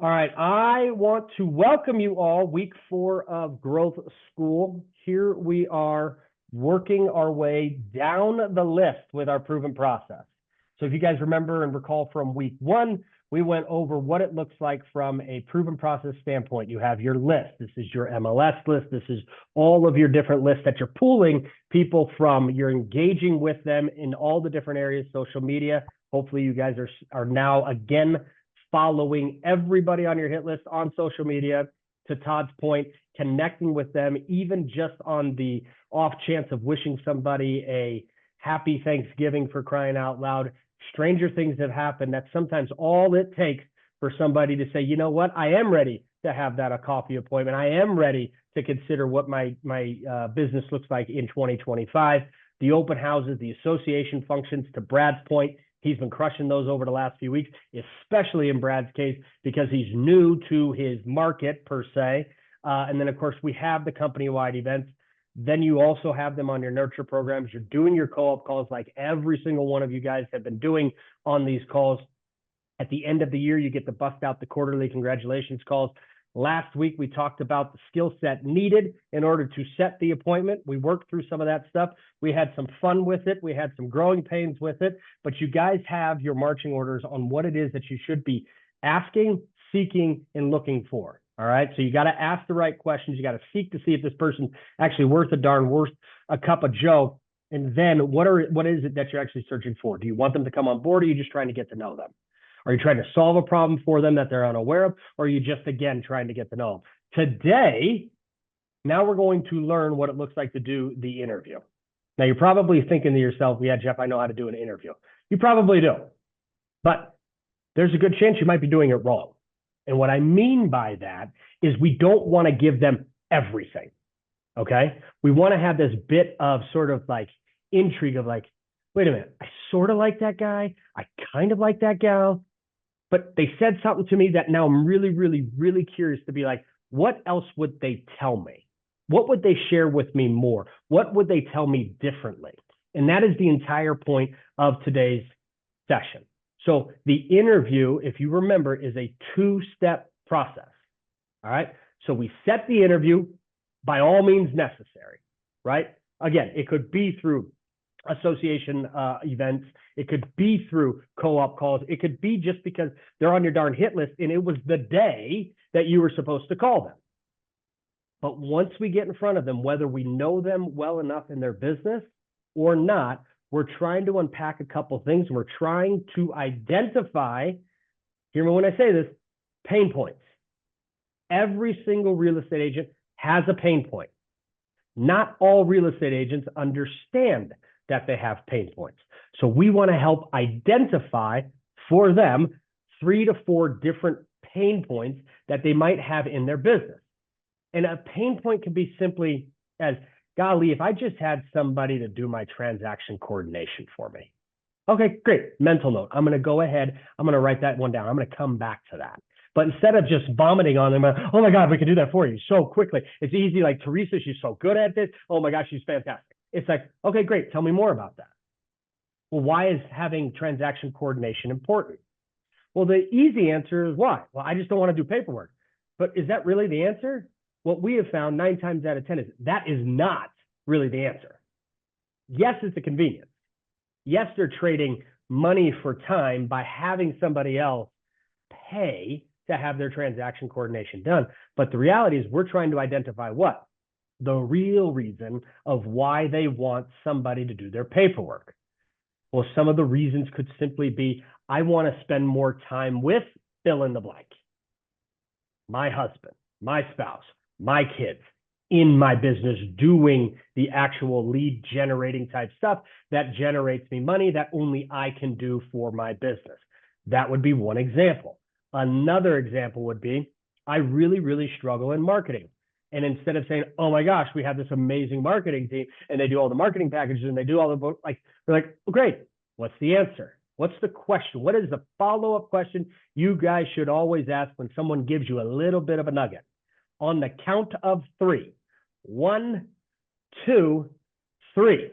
All right, I want to welcome you all, week 4 of Growth School. Here we are working our way down the list with our proven process. So if you guys remember and recall from week 1, we went over what it looks like from a proven process standpoint. You have your list. This is your MLS list. This is all of your different lists that you're pooling people from. You're engaging with them in all the different areas, social media. Hopefully you guys are now again following everybody on your hit list on social media. To Todd's point, connecting with them, even just on the off chance of wishing somebody a happy Thanksgiving, for crying out loud. Stranger things have happened. That's sometimes all it takes for somebody to say, you know what, I am ready to have a coffee appointment. I am ready to consider what my business looks like in 2025. The open houses, the association functions, to Brad's point, he's been crushing those over the last few weeks, especially in Brad's case, because he's new to his market per se. And then, of course, we have the company-wide events. Then you also have them on your nurture programs. You're doing your co-op calls like every single one of you guys have been doing on these calls. At the end of the year, you get to bust out the quarterly congratulations calls. Last week, we talked about the skill set needed in order to set the appointment. We worked through some of that stuff. We had some fun with it. We had some growing pains with it. But you guys have your marching orders on what it is that you should be asking, seeking, and looking for. All right. So you got to ask the right questions. You got to seek to see if this person's actually worth a darn, worth a cup of Joe. And then what is it that you're actually searching for? Do you want them to come on board, or are you just trying to get to know them? Are you trying to solve a problem for them that they're unaware of? Or are you just, again, trying to get to know them? Today, now we're going to learn what it looks like to do the interview. Now, you're probably thinking to yourself, yeah, Jeff, I know how to do an interview. You probably do. But there's a good chance you might be doing it wrong. And what I mean by that is we don't want to give them everything, okay? We want to have this bit of sort of like intrigue of like, wait a minute, I sort of like that guy. I kind of like that gal. But they said something to me that now I'm really, really, really curious to be like, what else would they tell me? What would they share with me more? What would they tell me differently? And that is the entire point of today's session. So the interview, if you remember, is a 2-step process. All right. So we set the interview by all means necessary, right? Again, it could be through association events. It could be through co-op calls. It could be just because they're on your darn hit list and it was the day that you were supposed to call them. But once we get in front of them, whether we know them well enough in their business or not, we're trying to unpack a couple of things. We're trying to identify, hear me when I say this, pain points. Every single real estate agent has a pain point. Not all real estate agents understand that they have pain points. So we want to help identify for them 3 to 4 different pain points that they might have in their business. And a pain point can be simply as, golly, if I just had somebody to do my transaction coordination for me. Okay, great. Mental note. I'm going to go ahead. I'm going to write that one down. I'm going to come back to that. But instead of just vomiting on them, oh my God, we can do that for you so quickly. It's easy. Like Teresa, she's so good at this. Oh my gosh, she's fantastic. It's like, okay, great. Tell me more about that. Well, why is having transaction coordination important? Well, the easy answer is why? Well, I just don't want to do paperwork. But is that really the answer? What we have found 9 times out of 10 is that is not really the answer. Yes, it's a convenience. Yes, they're trading money for time by having somebody else pay to have their transaction coordination done. But the reality is we're trying to identify what? The real reason of why they want somebody to do their paperwork. Well, some of the reasons could simply be, I want to spend more time with fill in the blank. My husband, my spouse, my kids, in my business, doing the actual lead generating type stuff that generates me money that only I can do for my business. That would be one example. Another example would be, I really, really struggle in marketing. And instead of saying, oh my gosh, we have this amazing marketing team and they do all the marketing packages and they do all the, like, we're like, oh, great. What's the answer? What's the question? What is the follow-up question you guys should always ask when someone gives you a little bit of a nugget? On the count of 3. 1, 2, 3.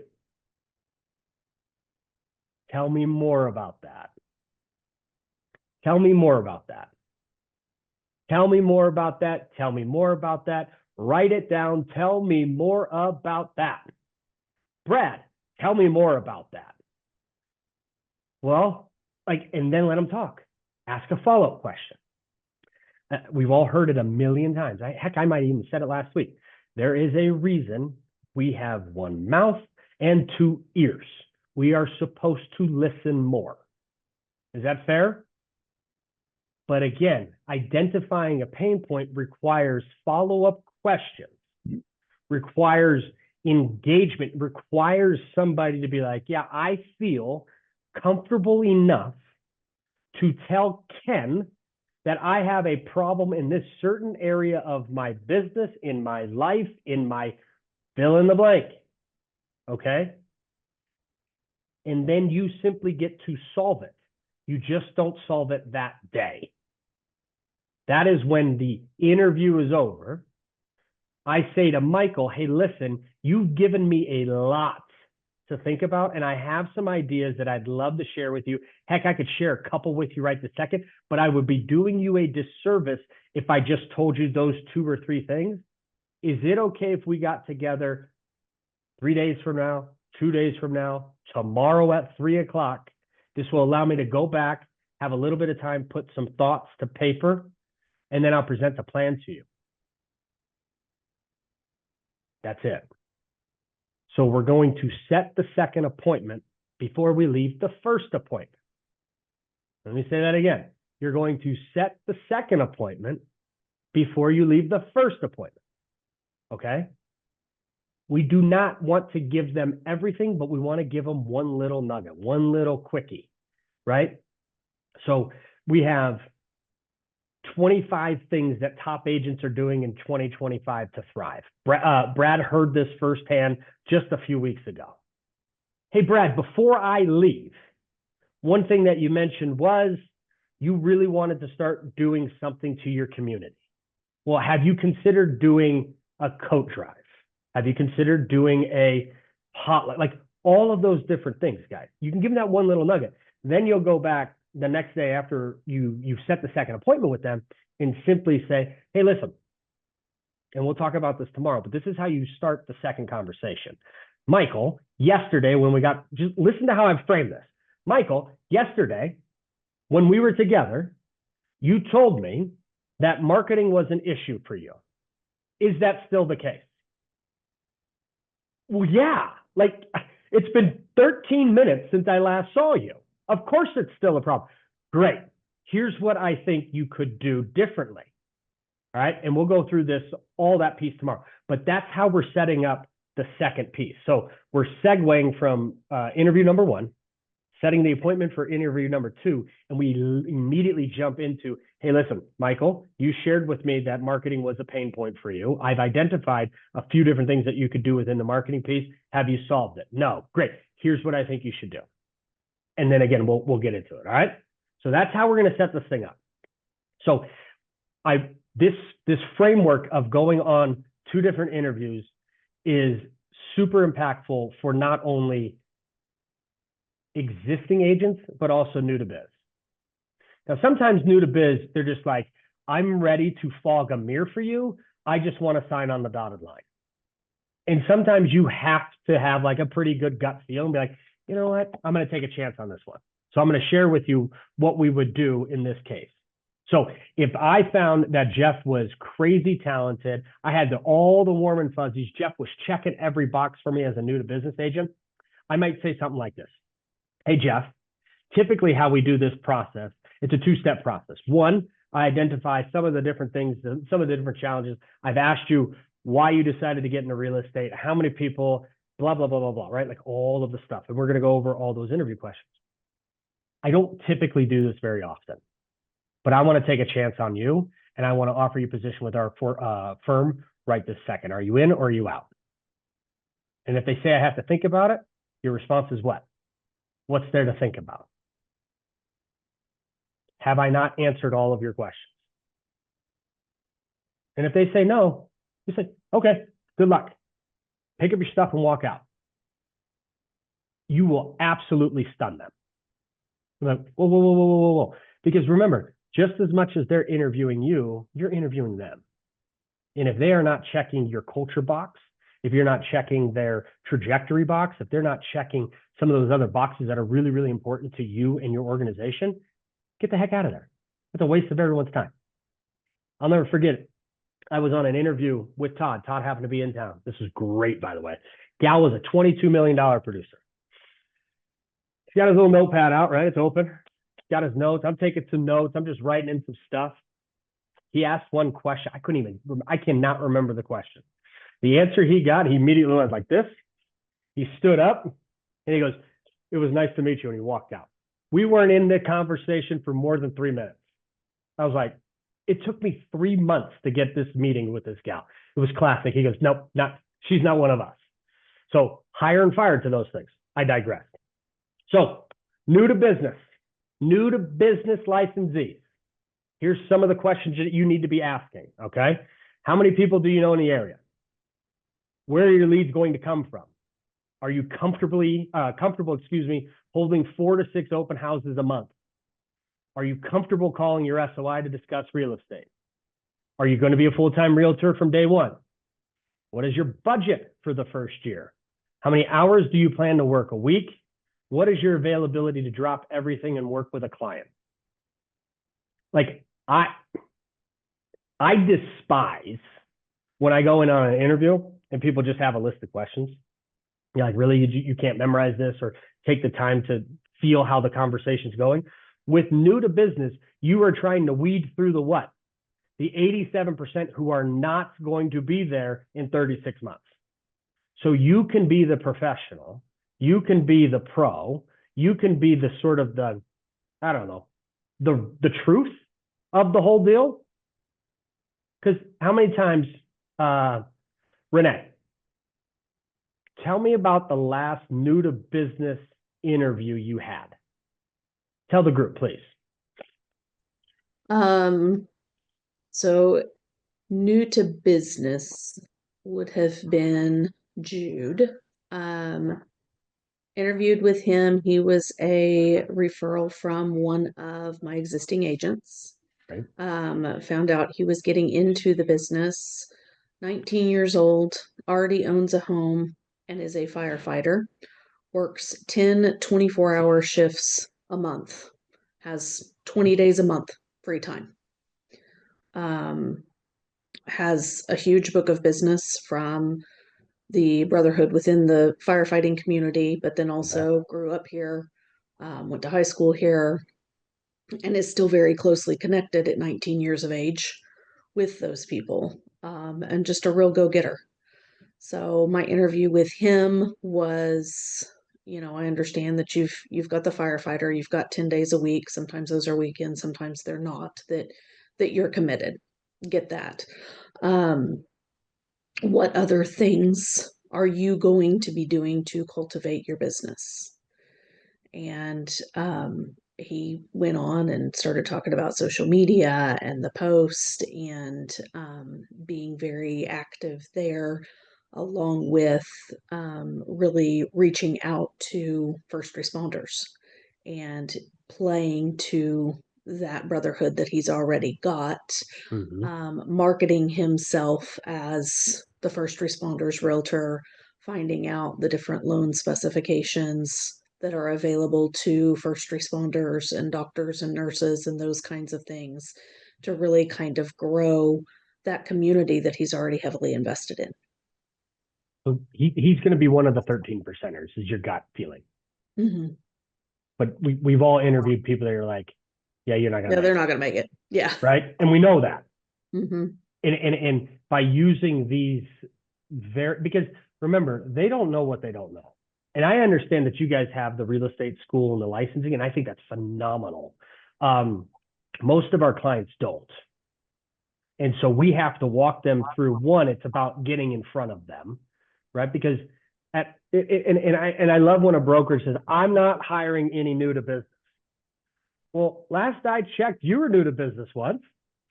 Tell me more about that. Tell me more about that. Tell me more about that. Tell me more about that. Write it down. Tell me more about that. Brad, tell me more about that. Well, and then let them talk. Ask a follow-up question. We've all heard it a million times. Heck, I might even said it last week. There is a reason we have one mouth and two ears. We are supposed to listen more. Is that fair? But again, identifying a pain point requires follow-up questions, requires engagement, requires somebody to be like, yeah, I feel comfortable enough to tell Ken that I have a problem in this certain area of my business, in my life, in my fill in the blank. Okay? And then you simply get to solve it. You just don't solve it that day. That is when the interview is over. I say to Michael, hey, listen, you've given me a lot to think about, and I have some ideas that I'd love to share with you. Heck, I could share a couple with you right this second, but I would be doing you a disservice if I just told you those 2 or 3 things. Is it okay if we got together 3 days from now, 2 days from now, tomorrow at 3 o'clock? This will allow me to go back, have a little bit of time, put some thoughts to paper, and then I'll present the plan to you. That's it. So we're going to set the second appointment before we leave the first appointment. Let me say that again. You're going to set the second appointment before you leave the first appointment. Okay? We do not want to give them everything, but we want to give them one little nugget, one little quickie, right? So we have 25 things that top agents are doing in 2025 to thrive. Brad heard this firsthand just a few weeks ago. Hey, Brad, before I leave, one thing that you mentioned was you really wanted to start doing something to your community. Well, have you considered doing a coat drive? Have you considered doing a hotline? Like all of those different things, guys. You can give them that one little nugget. Then you'll go back the next day after you've set the second appointment with them and simply say, hey, listen, and we'll talk about this tomorrow, but this is how you start the second conversation. Michael, yesterday just listen to how I've framed this. Michael, yesterday, when we were together, you told me that marketing was an issue for you. Is that still the case? Well, yeah, it's been 13 minutes since I last saw you. Of course, it's still a problem. Great. Here's what I think you could do differently. All right. And we'll go through all that piece tomorrow. But that's how we're setting up the second piece. So we're segueing from interview number 1, setting the appointment for interview number 2, and we immediately jump into, hey, listen, Michael, you shared with me that marketing was a pain point for you. I've identified a few different things that you could do within the marketing piece. Have you solved it? No. Great. Here's what I think you should do. And then again, we'll get into it. All right. So that's how we're going to set this thing up. So this framework of going on 2 different interviews is super impactful for not only existing agents, but also new to biz. Now, sometimes new to biz, they're just like, I'm ready to fog a mirror for you. I just want to sign on the dotted line. And sometimes you have to have like a pretty good gut feel and be like, you know what? I'm going to take a chance on this one. So I'm going to share with you what we would do in this case. So if I found that Jeff was crazy talented, I had all the warm and fuzzies, Jeff was checking every box for me as a new to business agent, I might say something like this. Hey, Jeff, typically how we do this process, it's a 2-step process. 1, I identify some of the different things, some of the different challenges. I've asked you why you decided to get into real estate, how many people, blah, blah, blah, blah, blah, right? Like all of the stuff. And we're going to go over all those interview questions. I don't typically do this very often, but I want to take a chance on you, and I want to offer you a position with our firm right this second. Are you in or are you out? And if they say I have to think about it, your response is what? What's there to think about? Have I not answered all of your questions? And if they say no, you say, okay, good luck. Pick up your stuff and walk out. You will absolutely stun them. Like, whoa, whoa, whoa, whoa, whoa, whoa. Because remember, just as much as they're interviewing you, you're interviewing them. And if they are not checking your culture box, if you're not checking their trajectory box, if they're not checking some of those other boxes that are really, really important to you and your organization, get the heck out of there. It's a waste of everyone's time. I'll never forget it. I was on an interview with Todd. Todd happened to be in town. This was great, by the way. Gal was a $22 million producer. He's got his little notepad out, right? It's open. He's got his notes. I'm taking some notes. I'm just writing in some stuff. He asked one question. I cannot remember the question. The answer he got, he immediately went like this. He stood up and he goes, "It was nice to meet you." And he walked out. We weren't in the conversation for more than 3 minutes. I was like, it took me 3 months to get this meeting with this gal. It was classic. He goes, "Nope, she's not one of us." So hire and fire to those things. I digress. So new to business licensees. Here's some of the questions that you need to be asking, okay? How many people do you know in the area? Where are your leads going to come from? Are you comfortable, holding 4 to 6 open houses a month? Are you comfortable calling your SOI to discuss real estate? Are you going to be a full-time realtor from day one? What is your budget for the first year? How many hours do you plan to work a week? What is your availability to drop everything and work with a client? Like, I despise when I go in on an interview and people just have a list of questions. You're like, really, you can't memorize this or take the time to feel how the conversation's going. With new to business, you are trying to weed through the what? The 87% who are not going to be there in 36 months. So you can be the professional, you can be the pro, you can be the sort of the truth of the whole deal. Because how many times, Renee, tell me about the last new to business interview you had. Tell the group, please. So new to business would have been Jude. Interviewed with him. He was a referral from one of my existing agents. Right. Found out he was getting into the business, 19 years old, already owns a home and is a firefighter, works 10 24-hour shifts a month, has 20 days a month free time. Has a huge book of business from the brotherhood within the firefighting community, but then also grew up here, went to high school here, and is still very closely connected at 19 years of age with those people, and just a real go-getter. So my interview with him was, I understand that you've got the firefighter, you've got 10 days a week. Sometimes those are weekends, sometimes they're not, that you're committed. Get that. What other things are you going to be doing to cultivate your business? And he went on and started talking about social media and the post and being very active there, along with really reaching out to first responders and playing to that brotherhood that he's already got, marketing himself as the first responders realtor, finding out the different loan specifications that are available to first responders and doctors and nurses and those kinds of things, to really kind of grow that community that he's already heavily invested in. So he's going to be one of the 13 percenters, is your gut feeling. Mm-hmm. But we've all interviewed people that are like, yeah, you're not going to they're not going to make it. Yeah. Right. And we know that. Mm-hmm. And by using these because remember, they don't know what they don't know. And I understand that you guys have the real estate school and the licensing, and I think that's phenomenal. Most of our clients don't. And so we have to walk them through. One, it's about getting in front of them, right? Because I love when a broker says, "I'm not hiring any new to business." Well, last I checked, you were new to business once.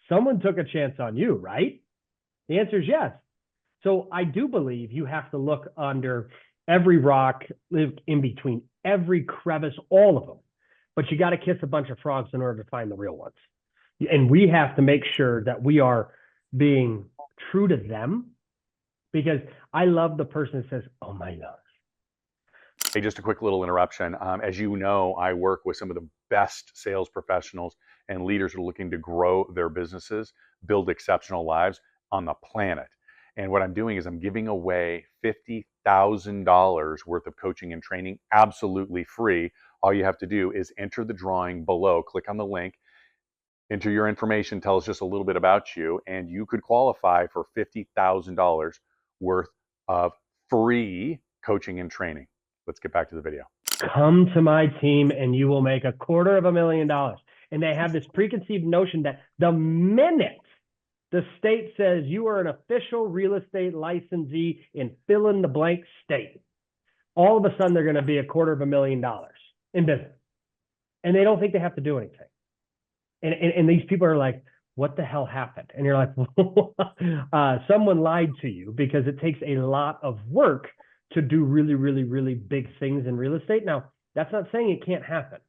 Someone took a chance on you, right? The answer is yes. So I do believe you have to look under every rock, live in between every crevice, all of them. But you got to kiss a bunch of frogs in order to find the real ones. And we have to make sure that we are being true to them, because I love the person that says, oh my gosh. Hey, just a quick little interruption. As you know, I work with some of the best sales professionals and leaders who are looking to grow their businesses, build exceptional lives on the planet. And what I'm doing is I'm giving away $50,000 worth of coaching and training absolutely free. All you have to do is enter the drawing below, click on the link, enter your information, tell us just a little bit about you, and you could qualify for $50,000 worth of free coaching and training. Let's get back to the video. Come to my team and you will make $250,000. And they have this preconceived notion that the minute the state says you are an official real estate licensee in fill in the blank state, all of a sudden they're going to be $250,000 in business. And they don't think they have to do anything. And these people are like, what the hell happened? And you're like, someone lied to you, because it takes a lot of work to do really, really, really big things in real estate. Now, that's not saying it can't happen.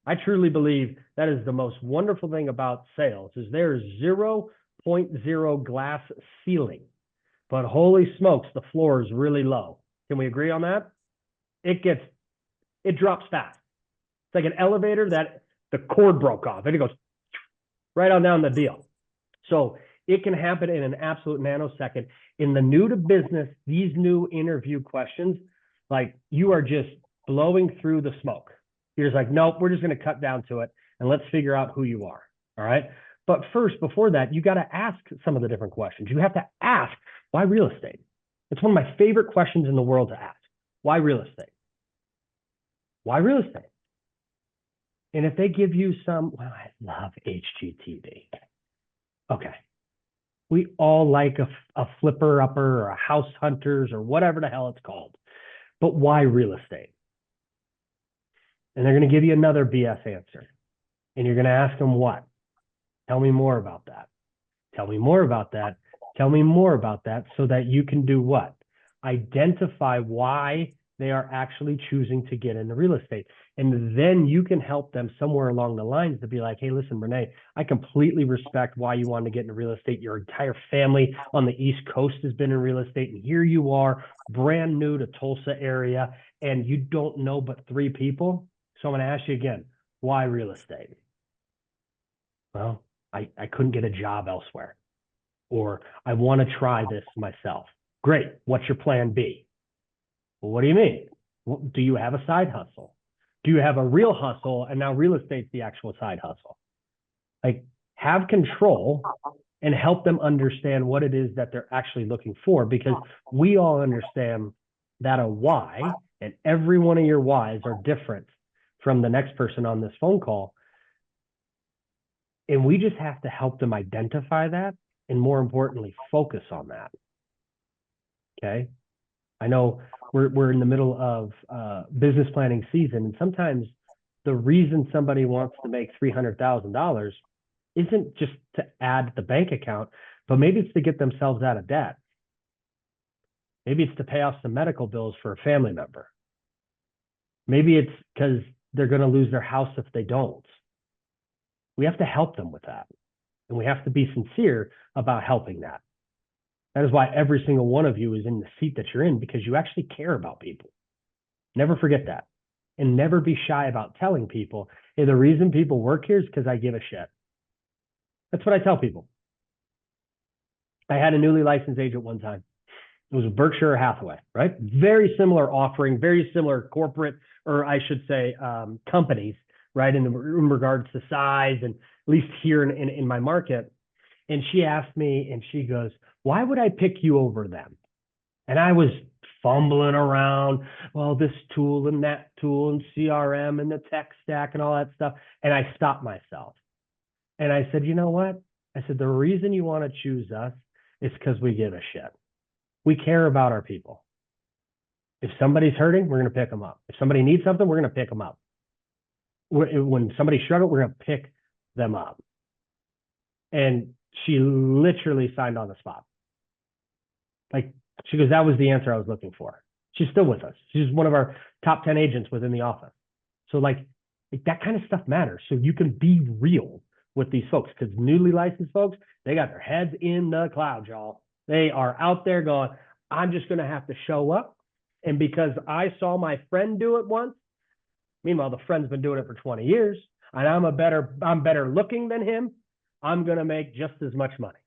I truly believe that is the most wonderful thing about sales, is there is 0.0 glass ceiling, but holy smokes, the floor is really low. Can we agree on that? It drops fast. It's like an elevator that the cord broke off and it goes right on down the deal. So it can happen in an absolute nanosecond. In the new to business, these new interview questions, like, you are just blowing through the smoke. You're just like, nope, we're just going to cut down to it and let's figure out who you are. All right. But first, before that, you got to ask some of the different questions. You have to ask, why real estate? It's one of my favorite questions in the world to ask. Why real estate? Why real estate? And if they give you some, well, I love HGTV. Okay. We all like a flipper upper or a house hunters or whatever the hell it's called. But why real estate? And they're going to give you another BS answer. And you're going to ask them what? Tell me more about that. Tell me more about that. Tell me more about that, so that you can do what? Identify why they are actually choosing to get into real estate. And then you can help them somewhere along the lines to be like, hey, listen, Renee, I completely respect why you want to get into real estate. Your entire family on the East Coast has been in real estate. And here you are, brand new to Tulsa area, and you don't know but 3 people. So I'm going to ask you again, why real estate? Well, I couldn't get a job elsewhere, or I want to try this myself. Great. What's your plan B? Well, what do you mean? Do you have a side hustle? Do you have a real hustle and now real estate's the actual side hustle? Like, have control and help them understand what it is that they're actually looking for, because we all understand that a why, and every one of your whys are different from the next person on this phone call. And we just have to help them identify that, and more importantly, focus on that. Okay. I know we're in the middle of business planning season, and sometimes the reason somebody wants to make $300,000 isn't just to add to the bank account, but maybe it's to get themselves out of debt. Maybe it's to pay off some medical bills for a family member. Maybe it's because they're going to lose their house if they don't. We have to help them with that, and we have to be sincere about helping that. That is why every single one of you is in the seat that you're in, because you actually care about people. Never forget that. And never be shy about telling people, hey, the reason people work here is because I give a shit. That's what I tell people. I had a newly licensed agent one time. It was Berkshire Hathaway, right? Very similar offering, very similar corporate, or I should say companies, right? In regards to size, and at least here in my market. And she asked me, and she goes, why would I pick you over them? And I was fumbling around, well, this tool and that tool and CRM and the tech stack and all that stuff. And I stopped myself. And I said, you know what? I said, the reason you want to choose us is because we give a shit. We care about our people. If somebody's hurting, we're going to pick them up. If somebody needs something, we're going to pick them up. When somebody struggles, we're going to pick them up. And she literally signed on the spot. Like, she goes, that was the answer I was looking for. She's still with us. She's one of our top 10 agents within the office. So like that kind of stuff matters. So you can be real with these folks, because newly licensed folks, they got their heads in the clouds, y'all. They are out there going, I'm just going to have to show up. And because I saw my friend do it once, meanwhile, the friend's been doing it for 20 years, and I'm better looking than him, I'm going to make just as much money.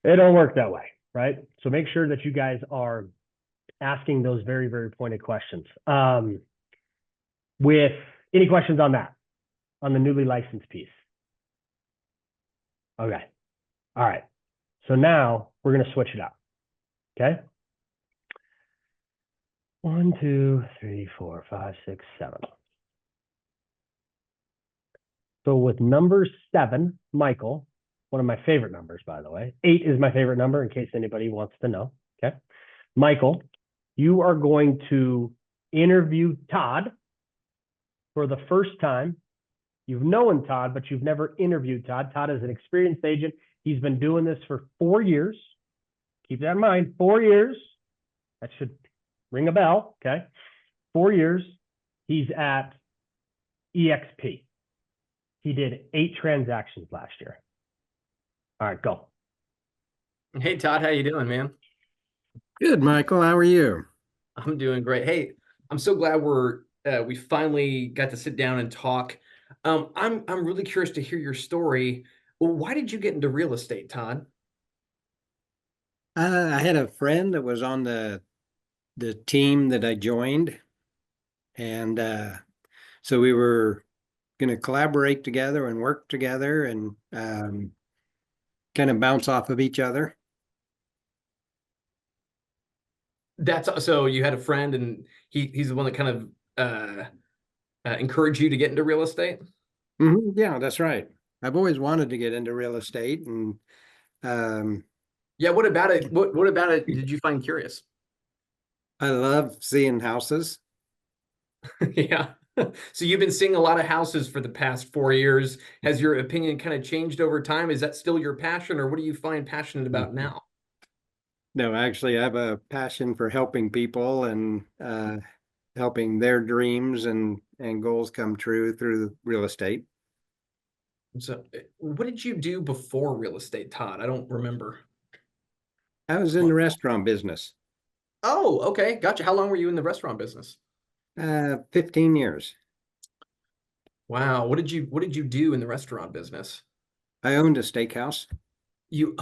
It don't work that way, right? So make sure that you guys are asking those very, very pointed questions. With any questions on that, on the newly licensed piece? Okay. All right. So now we're going to switch it up. Okay. 1, 2, 3, 4, 5, 6, 7. So with number 7, Michael, one of my favorite numbers, by the way. 8 is my favorite number in case anybody wants to know. Okay. Michael, you are going to interview Todd for the first time. You've known Todd, but you've never interviewed Todd. Todd is an experienced agent. He's been doing this for 4 years. Keep that in mind, 4 years. That should ring a bell, okay? 4 years. He's at EXP. He did 8 transactions last year. All right, go. Hey, Todd, how you doing, man? Good, Michael. How are you? I'm doing great. Hey, I'm so glad we finally got to sit down and talk. I'm really curious to hear your story. Well, why did you get into real estate, Todd? I had a friend that was on the team that I joined, and so we were going to collaborate together and work together and kind of bounce off of each other. That's so you had a friend, and he's the one that kind of encouraged you to get into real estate. Yeah, that's right. I've always wanted to get into real estate, and Yeah, what about it? What about it did you find curious? I love seeing houses. Yeah. So you've been seeing a lot of houses for the past 4 years. Has your opinion kind of changed over time? Is that still your passion, or what do you find passionate about now? No, actually, I have a passion for helping people and helping their dreams and goals come true through real estate. So what did you do before real estate, Todd? I don't remember. I was in the restaurant business, Oh, okay. Gotcha. How long were you in the restaurant business? 15 years. Wow. What did you do in the restaurant business? I owned a steakhouse.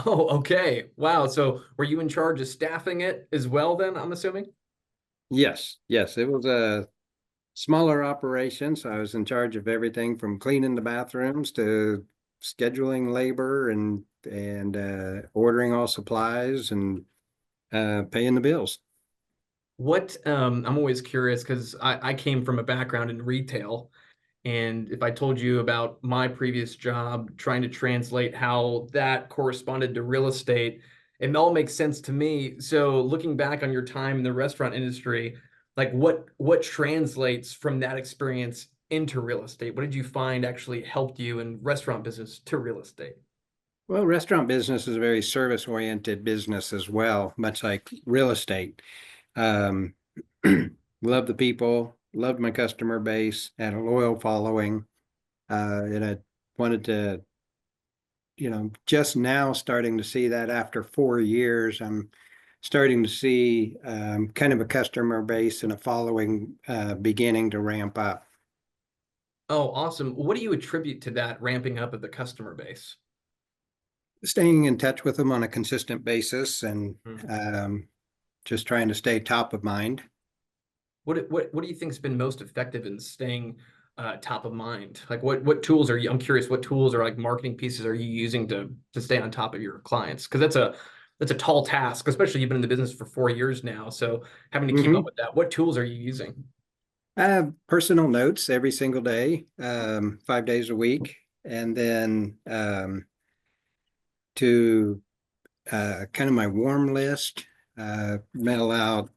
Okay. Wow. So were you in charge of staffing it as well then, I'm assuming? Yes, it was a smaller operation, so I was in charge of everything from cleaning the bathrooms to scheduling labor and ordering all supplies and paying the bills. I'm always curious because I came from a background in retail. And if I told you about my previous job, trying to translate how that corresponded to real estate, it all makes sense to me. So looking back on your time in the restaurant industry, like what translates from that experience into real estate? What did you find actually helped you in restaurant business to real estate? Well, restaurant business is a very service-oriented business as well, much like real estate. Love the people, loved my customer base, had a loyal following, and I wanted to, just now starting to see that after 4 years, I'm starting to see kind of a customer base and a following beginning to ramp up. Oh, awesome. What do you attribute to that ramping up of the customer base? Staying in touch with them on a consistent basis and just trying to stay top of mind. What do you think's been most effective in staying top of mind? Like what tools are you? I'm curious, what tools or like marketing pieces are you using to stay on top of your clients? Because that's a tall task, especially you've been in the business for 4 years now. So having to keep up with that, what tools are you using? I have personal notes every single day, 5 days a week, and then to kind of my warm list, mail out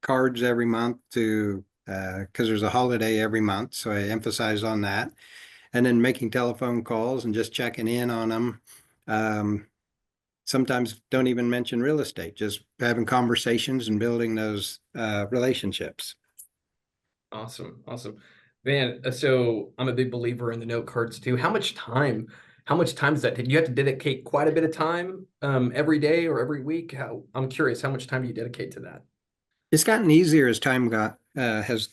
cards every month to because there's a holiday every month, so I emphasize on that, and then making telephone calls and just checking in on them. Sometimes don't even mention real estate, just having conversations and building those relationships. Awesome. Man, so I'm a big believer in the note cards too. How much time does that take? You have to dedicate quite a bit of time every day or every week. I'm curious, how much time do you dedicate to that? It's gotten easier as time has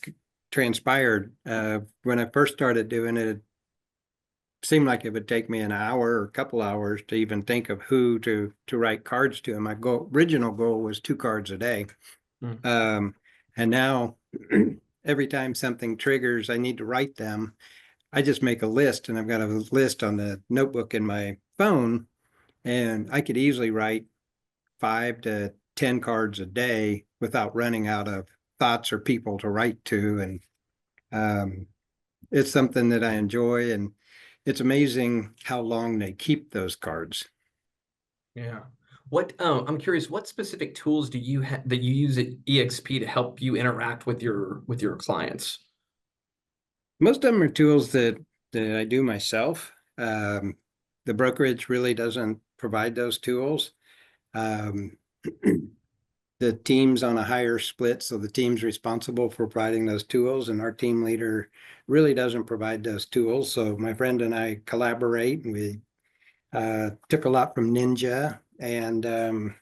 transpired. When I first started doing it, it seemed like it would take me an hour or a couple hours to even think of who to write cards to. And my original goal was 2 cards a day. Mm. And now every time something triggers, I need to write them. I just make a list, and I've got a list on the notebook in my phone, and I could easily write 5 to 10 cards a day without running out of thoughts or people to write to. And it's something that I enjoy, and it's amazing how long they keep those cards. Yeah. I'm curious, what specific tools do you have that you use at EXP to help you interact with your clients? Most of them are tools that I do myself. The brokerage really doesn't provide those tools. Um, the team's on a higher split, so the team's responsible for providing those tools, and our team leader really doesn't provide those tools. So my friend and I collaborate, and we took a lot from Ninja and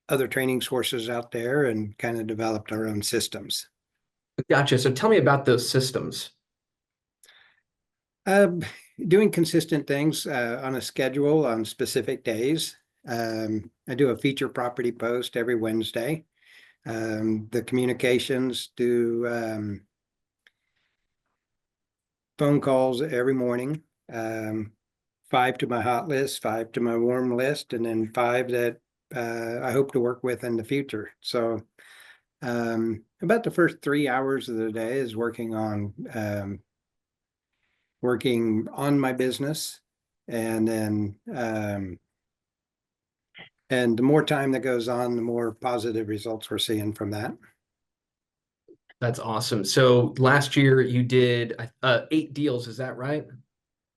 other training sources out there, and kind of developed our own systems. Gotcha. So tell me about those systems. Doing consistent things on a schedule on specific days. I do a feature property post every Wednesday. The communications do phone calls every morning. 5 to my hot list, 5 to my warm list, and then 5 that I hope to work with in the future. So about the first 3 hours of the day is working on my business, and then and the more time that goes on, the more positive results we're seeing from that. That's awesome. So last year you did 8 deals, is that right?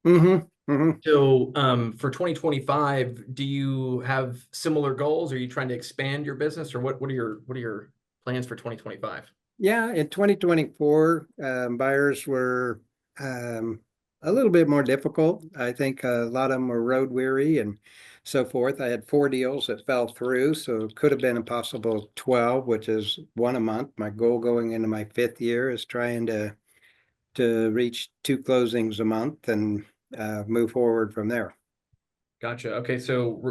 Mm-hmm. Mm-hmm. So for 2025, do you have similar goals? Are you trying to expand your business, or what are your plans for 2025? Yeah, in 2024, buyers were a little bit more difficult. I think a lot of them were road weary and so forth. I had 4 deals that fell through, so it could have been a possible 12, which is 1 a month. My goal going into my 5th year is trying to reach 2 closings a month and move forward from there. Gotcha. Okay, so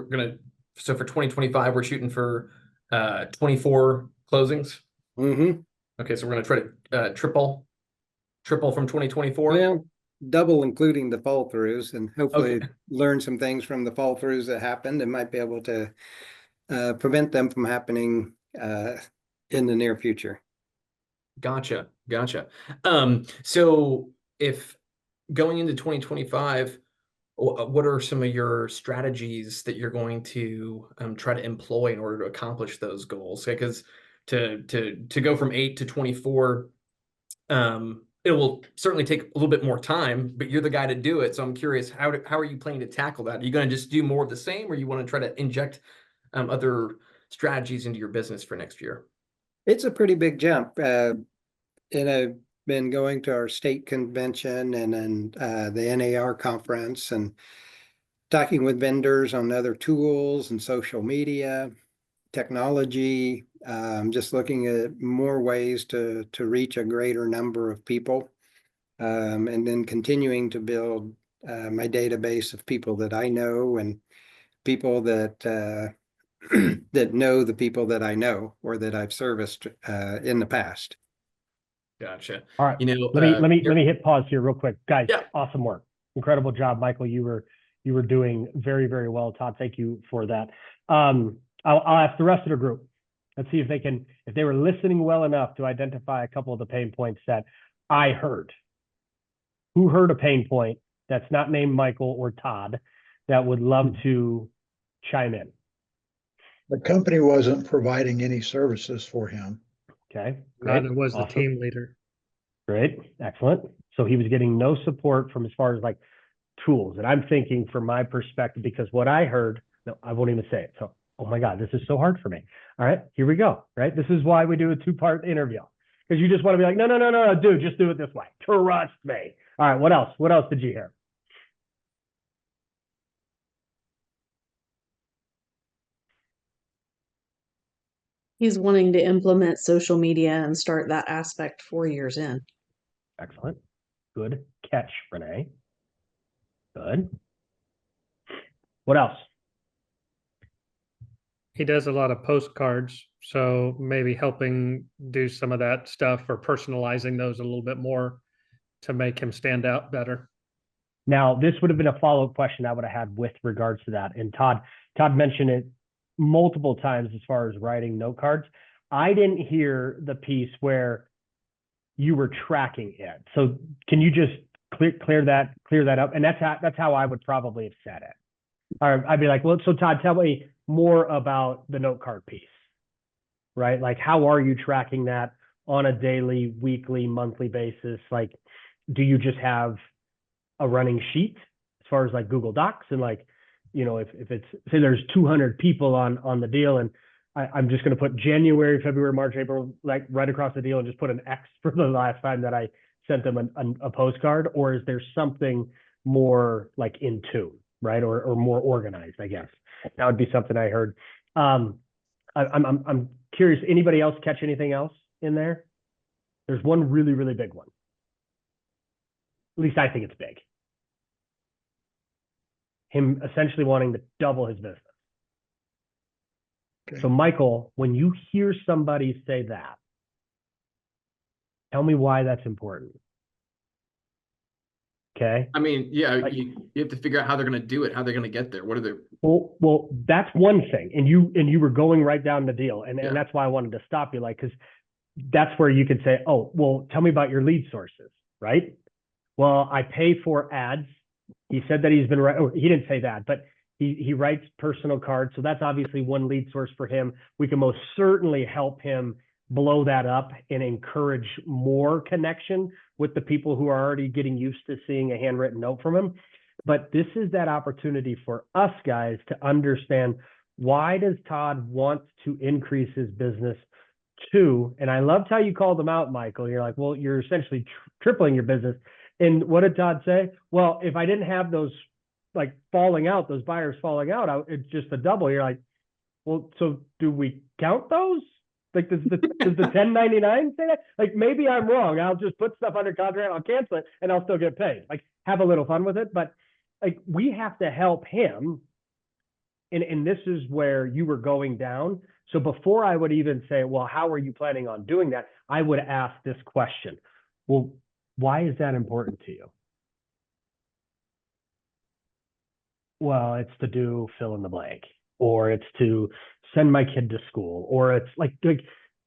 so for 2025, we're shooting for 24 closings. Mm-hmm. Okay, so we're gonna try to triple from 2024. Well, double including the fall throughs, and hopefully Okay. learn some things from the fall throughs that happened and might be able to prevent them from happening in the near future. Gotcha. So if going into 2025, what are some of your strategies that you're going to try to employ in order to accomplish those goals? Because to go from 8 to 24, it will certainly take a little bit more time, but you're the guy to do it. So I'm curious, how are you planning to tackle that? Are you going to just do more of the same, or you want to try to inject other strategies into your business for next year? It's a pretty big jump. And I've been going to our state convention and then the NAR conference and talking with vendors on other tools and social media, technology, just looking at more ways to reach a greater number of people, and then continuing to build my database of people that I know and people that that know the people that I know or that I've serviced in the past. Gotcha. All right. You know, Let me hit pause here real quick. Guys, Yeah. awesome work. Incredible job, Michael. You were doing very, very well. Todd, thank you for that. I'll ask the rest of the group. Let's see if they were listening well enough to identify a couple of the pain points that I heard. Who heard a pain point that's not named Michael or Todd that would love to chime in? The company wasn't providing any services for him. Okay. Neither Great. was the Awesome. team leader. Great. Excellent. So he was getting no support from as far as like tools. And I'm thinking from my perspective, because what I heard, no, I won't even say it. So, oh my God, this is so hard for me. All right, here we go. Right. This is why we do a 2-part interview. Because you just want to be like, no, no, no, no, no, dude, just do it this way. Trust me. All right, what else? What else did you hear? He's wanting to implement social media and start that aspect 4 years in. Excellent. Good catch, Renee. Good. What else? He does a lot of postcards, so maybe helping do some of that stuff or personalizing those a little bit more to make him stand out better. Now, this would have been a follow-up question I would have had with regards to that. And Todd mentioned it multiple times as far as writing note cards. I didn't hear the piece where you were tracking it. So can you just clear that up? And that's how I would probably have said it. Or I'd be like, well, so Todd, tell me more about the note card piece, right? Like, how are you tracking that on a daily, weekly, monthly basis? Like, do you just have a running sheet as far as like Google Docs, and like, you know, if it's, say there's 200 people on the deal, and I'm just going to put January, February, March, April, like right across the deal, and just put an X for the last time that I sent them a postcard? Or is there something more like in tune, right? Or more organized, I guess. That would be something I heard. I'm curious, anybody else catch anything else in there? There's one really, really big one. At least I think it's big. Him essentially wanting to double his business. Okay. So Michael, when you hear somebody say that, tell me why that's important. Okay. I mean, yeah, Like- you have to figure out how they're going to do it, how they're going to get there. What are their Well, that's one thing. And you were going right down the deal. And, Yeah. and that's why I wanted to stop you, like, because that's where you could say, oh, well, tell me about your lead sources, right? Well, I pay for ads. He said that he's been right. Oh, he didn't say that, but he writes personal cards. So that's obviously one lead source for him. We can most certainly help him blow that up and encourage more connection with the people who are already getting used to seeing a handwritten note from him. But this is that opportunity for us guys to understand, why does Todd want to increase his business to, and I loved how you called them out, Michael. You're like, well, you're essentially tripling your business. And what did Todd say? Well, if I didn't have those like falling out, those buyers falling out, it's just a double. You're like, well, so do we count those? Like, does the 1099 say that? Like, maybe I'm wrong. I'll just put stuff under contract, I'll cancel it, and I'll still get paid. Like, have a little fun with it. But like, we have to help him. And this is where you were going down. So before I would even say, well, how are you planning on doing that? I would ask this question. Well, why is that important to you? Well, it's to do fill in the blank, or it's to send my kid to school, or it's like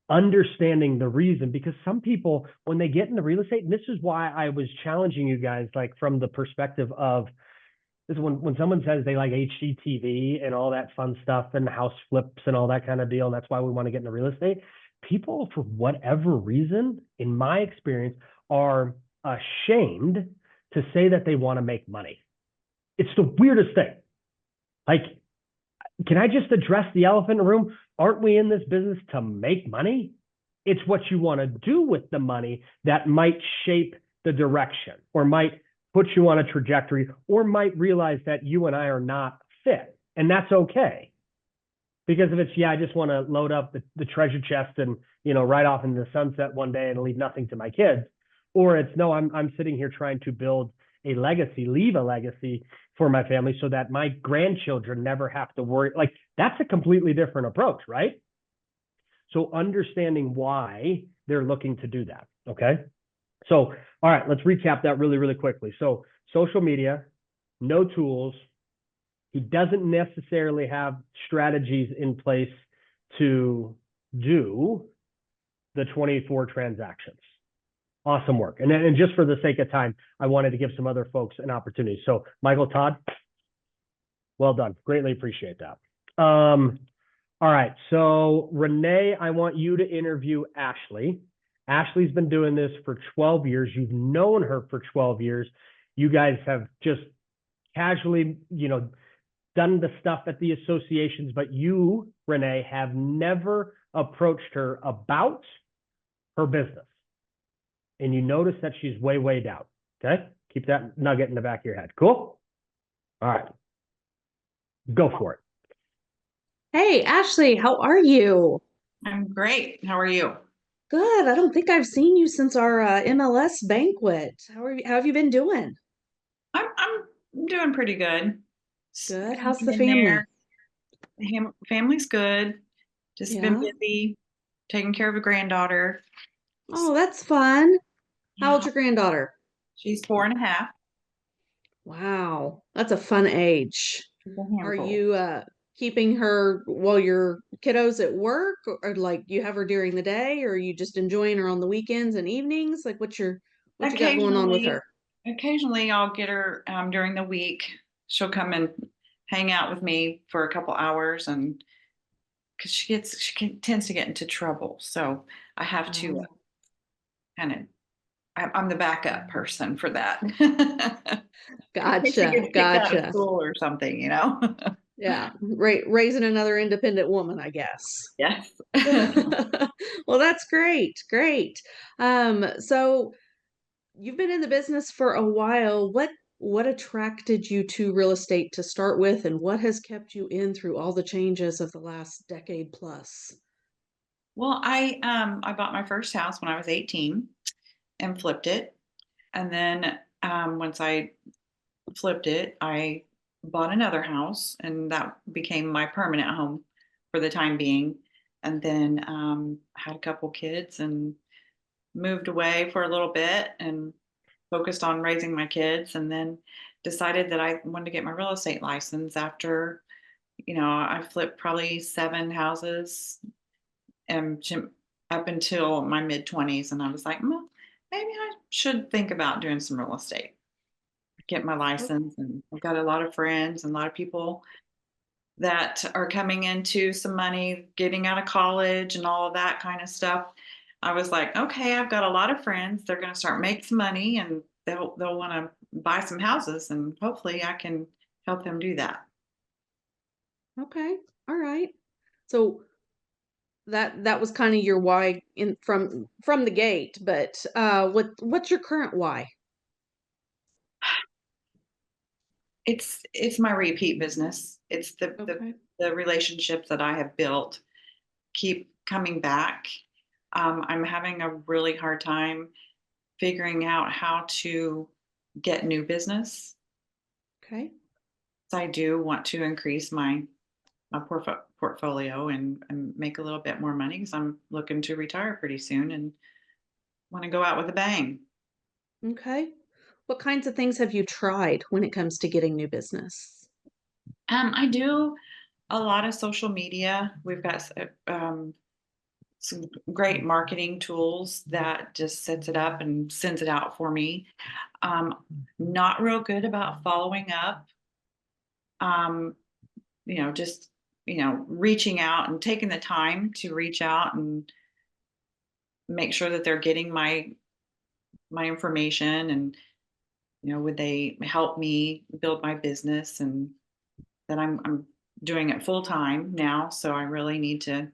understanding the reason. Because some people, when they get into real estate, and this is why I was challenging you guys, like from the perspective of this, when someone says they like HGTV and all that fun stuff and house flips and all that kind of deal, and that's why we want to get into real estate. People, for whatever reason, in my experience, are ashamed to say that they want to make money. It's the weirdest thing. Like, can I just address the elephant in the room? Aren't we in this business to make money? It's what you want to do with the money that might shape the direction, or might put you on a trajectory, or might realize that you and I are not fit. And that's okay. Because if it's, yeah, I just want to load up the treasure chest and, you know, ride off into the sunset one day and leave nothing to my kids. Or it's, no, I'm sitting here trying to build a legacy, leave a legacy for my family so that my grandchildren never have to worry. Like, that's a completely different approach, right? So understanding why they're looking to do that, okay? So, all right, let's recap that really, really quickly. So social media, no tools. He doesn't necessarily have strategies in place to do the 24 transactions. Awesome work. And just for the sake of time, I wanted to give some other folks an opportunity. So Michael, Todd, well done. Greatly appreciate that. All right. So Renee, I want you to interview Ashley. Ashley's been doing this for 12 years. You've known her for 12 years. You guys have just casually, you know, done the stuff at the associations, but you, Renee, have never approached her about her business. and you notice that she's way, way down. Okay? Keep that nugget in the back of your head. Cool? All right. Go for it. Hey, Ashley, how are you? I'm great. How are you? Good. I don't think I've seen you since our MLS banquet. How have you been doing? I'm doing pretty good. Just Good. How's the hanging in family? there. Family's good. Just been Yeah. busy taking care of a granddaughter. Oh, that's fun. How Yeah, old's your granddaughter? she's 4.5. Wow, that's a fun age. She's a Are handful. you keeping her while your kiddos at work, or like you have her during the day, or are you just enjoying her on the weekends and evenings? Like what you got going on with her? Occasionally I'll get her during the week. She'll come and hang out with me for a couple hours, and because tends to get into trouble, so I have to Oh, kind of I'm the backup person for that. In case she gotcha, gets kicked out of gotcha. school or something, you know? Yeah, raising another independent woman, I guess. Yes. Well, that's great, great. So you've been in the business for a while. What attracted you to real estate to start with, and what has kept you in through all the changes of the last decade plus? Well, I bought my first house when I was 18 and flipped it. And then once I flipped it, I bought another house, and that became my permanent home for the time being. And then had a couple kids and moved away for a little bit and focused on raising my kids, and then decided that I wanted to get my real estate license after, I flipped probably 7 houses and up until my mid 20s. And I was like, well, maybe I should think about doing some real estate, get my license. And I've got a lot of friends and a lot of people that are coming into some money, getting out of college and all of that kind of stuff. I was like, okay, I've got a lot of friends. They're going to start making some money, and they'll want to buy some houses, and hopefully I can help them do that. Okay, all right. So that was kind of your why in from the gate, but what's your current why? It's my repeat business. It's Okay. the relationships that I have built keep coming back. I'm having a really hard time figuring out how to get new business. Okay. So I do want to increase my portfolio and make a little bit more money, because I'm looking to retire pretty soon and want to go out with a bang. Okay. What kinds of things have you tried when it comes to getting new business? I do a lot of social media. We've got some great marketing tools that just sets it up and sends it out for me. Not real good about following up. Um, just reaching out and taking the time to reach out and make sure that they're getting my information, and would they help me build my business, and that I'm doing it full time now, so I really need to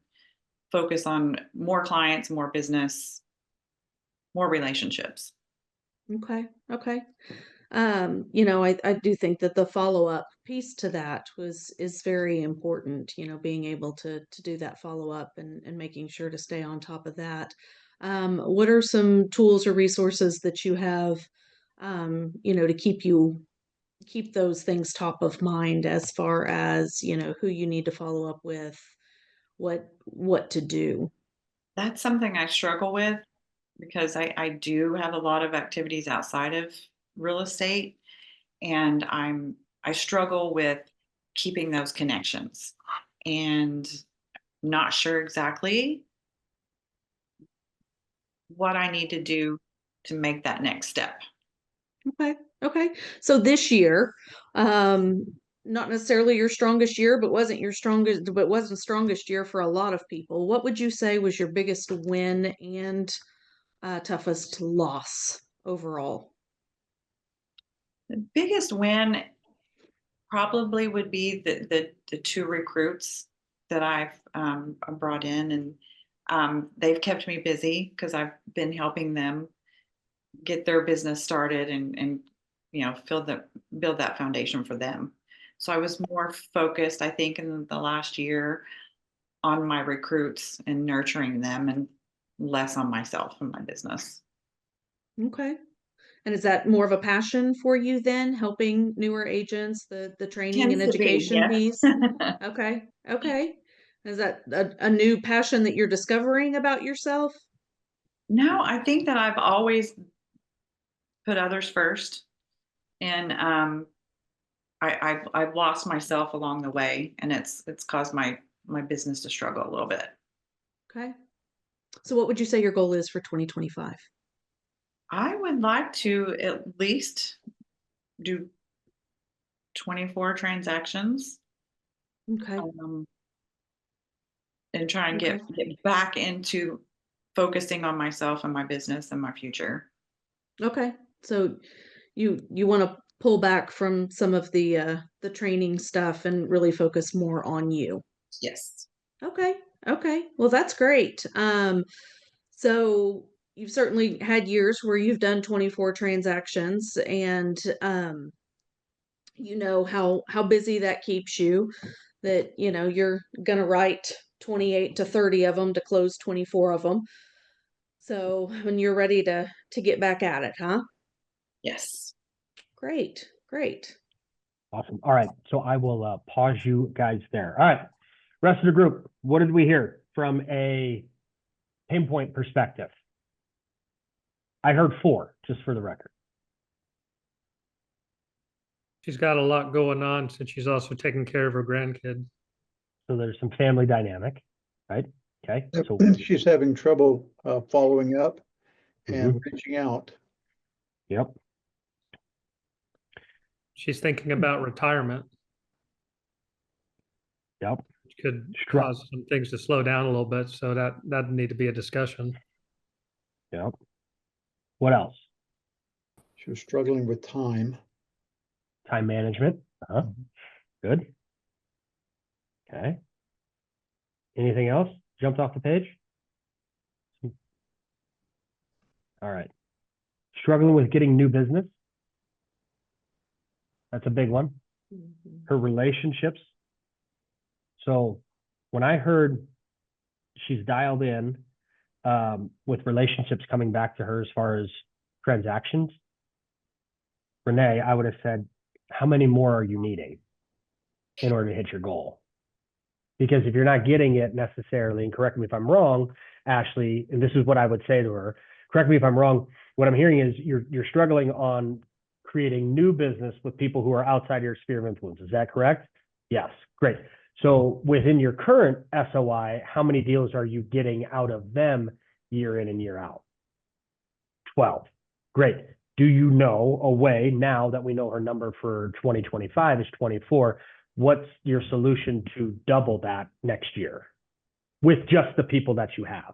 focus on more clients, more business, more relationships. Okay. Okay. I do think that the follow-up piece to that is very important, being able to do that follow-up and making sure to stay on top of that. What are some tools or resources that you have, to keep those things top of mind as far as, who you need to follow up with, what to do? That's something I struggle with, because I do have a lot of activities outside of real estate, and I struggle with keeping those connections, and not sure exactly what I need to do to make that next step. Okay. Okay. So this year, not necessarily your strongest year, but wasn't strongest year for a lot of people. What would you say was your biggest win and toughest loss overall? The biggest win probably would be the two recruits that I've brought in, and they've kept me busy because I've been helping them get their business started and you know, build that foundation for them. So I was more focused, I think, in the last year on my recruits and nurturing them and less on myself and my business. Okay. And is that more of a passion for you then, helping newer agents, the training and Tends to be, education piece? yes. Okay. Okay. Is that a new passion that you're discovering about yourself? No, I think that I've always put others first, and I've lost myself along the way, and it's caused my business to struggle a little bit. Okay. So what would you say your goal is for 2025? I would like to at least do 24 transactions, Okay. um, and try and Okay. get back into focusing on myself and my business and my future. Okay. So you want to pull back from some of the training stuff and really focus more on you. Yes. Okay. Okay. Well, that's great. So you've certainly had years where you've done 24 transactions and you know how busy that keeps you, that you know you're going to write 28 to 30 of them to close 24 of them. So when you're ready to get back at it, huh? Yes. Great. Great. Awesome. All right. So I will pause you guys there. All right. Rest of the group, what did we hear from a pinpoint perspective? I heard 4, just for the record. She's got a lot going on since she's also taking care of her grandkid. So there's some family dynamic, right? Okay. So She's having trouble following up and reaching out. yep. She's thinking about retirement, Yep. which could Stru- cause some things to slow down a little bit. So that'd need to be a discussion. Yep. What else? She was struggling with time. Time management. Good. Okay. Anything else jumped off the page? All right. Struggling with getting new business. That's a big one. Mhm. Her relationships. So when I heard she's dialed in with relationships coming back to her as far as transactions, Renee, I would have said, how many more are you needing in order to hit your goal? Because if you're not getting it necessarily, and correct me if I'm wrong, Ashley, and this is what I would say to her, correct me if I'm wrong, what I'm hearing is you're struggling on creating new business with people who are outside your sphere of influence. Is that correct? Yes, great. So within your current SOI, how many deals are you getting out of them year in and year out? 12. Great. Do you know a way, now that we know her number for 2025 is 24, what's your solution to double that next year with just the people that you have?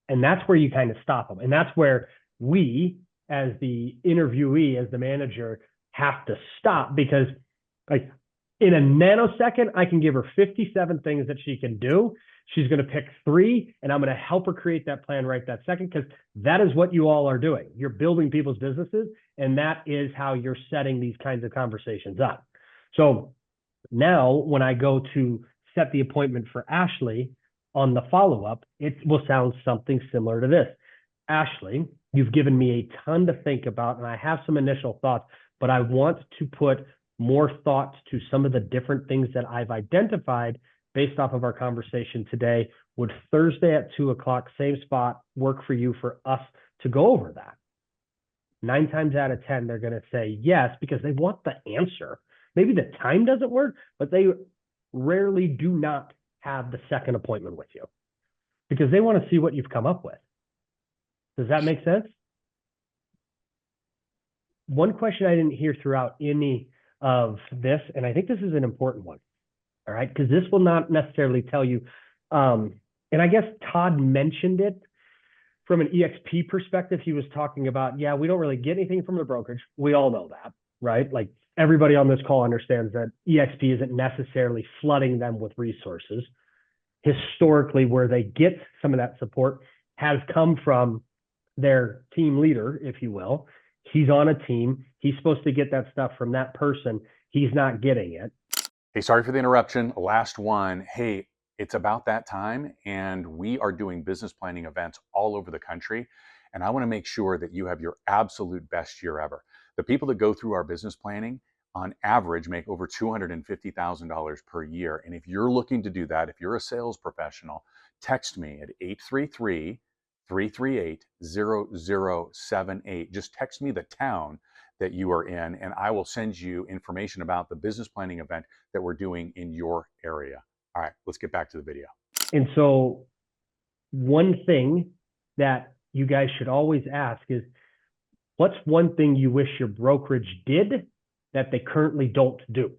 And that's where you kind of stop them. And that's where we, as the interviewee, as the manager, have to stop, because like in a nanosecond, I can give her 57 things that she can do. She's going to pick 3, and I'm going to help her create that plan right that second, because that is what you all are doing. You're building people's businesses, and that is how you're setting these kinds of conversations up. So now when I go to set the appointment for Ashley on the follow-up, it will sound something similar to this. Ashley, you've given me a ton to think about, and I have some initial thoughts, but I want to put more thought to some of the different things that I've identified based off of our conversation today. Would Thursday at 2:00, same spot, work for you for us to go over that? 9 times out of 10, they're going to say yes, because they want the answer. Maybe the time doesn't work, but they rarely do not have the second appointment with you because they want to see what you've come up with. Does that make sense? One question I didn't hear throughout any of this, and I think this is an important one, all right, because this will not necessarily tell you, and I guess Todd mentioned it from an EXP perspective. He was talking about, yeah, we don't really get anything from the brokerage. We all know that, right? Like everybody on this call understands that EXP isn't necessarily flooding them with resources. Historically, where they get some of that support has come from their team leader, if you will. He's on a team. He's supposed to get that stuff from that person. He's not getting it. Hey, sorry for the interruption. Last one. Hey, it's about that time, and we are doing business planning events all over the country. And I want to make sure that you have your absolute best year ever. The people that go through our business planning on average make over $250,000 per year. And if you're looking to do that, if you're a sales professional, text me at 833-338-0078. Just text me the town that you are in, and I will send you information about the business planning event that we're doing in your area. All right, let's get back to the video. And so one thing that you guys should always ask is, what's one thing you wish your brokerage did that they currently don't do?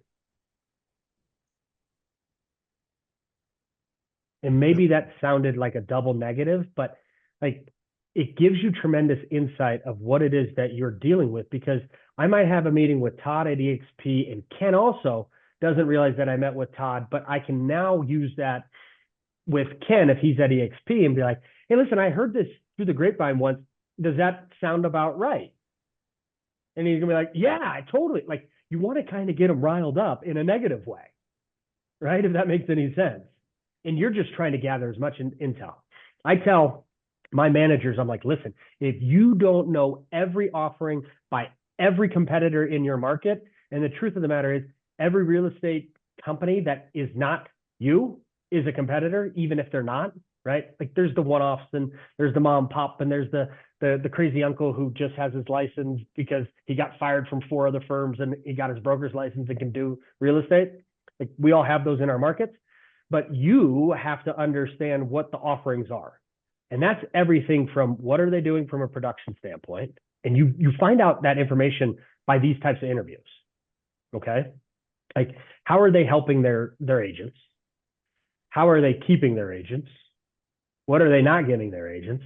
And maybe that sounded like a double negative, but like it gives you tremendous insight of what it is that you're dealing with, because I might have a meeting with Todd at EXP, and Ken also doesn't realize that I met with Todd, but I can now use that with Ken if he's at EXP and be like, hey, listen, I heard this through the grapevine once. Does that sound about right? And he's gonna be like, yeah, I totally, like, you want to kind of get him riled up in a negative way, right? If that makes any sense. And you're just trying to gather as much intel. I tell my managers, I'm like, listen, if you don't know every offering by every competitor in your market, and the truth of the matter is every real estate company that is not you is a competitor, even if they're not, right? Like there's the one-offs, and there's the mom and pop, and there's the crazy uncle who just has his license because he got fired from 4 other firms and he got his broker's license and can do real estate. Like we all have those in our markets, but you have to understand what the offerings are. And that's everything from what are they doing from a production standpoint? And you find out that information by these types of interviews, okay? Like, how are they helping their agents? How are they keeping their agents? What are they not giving their agents?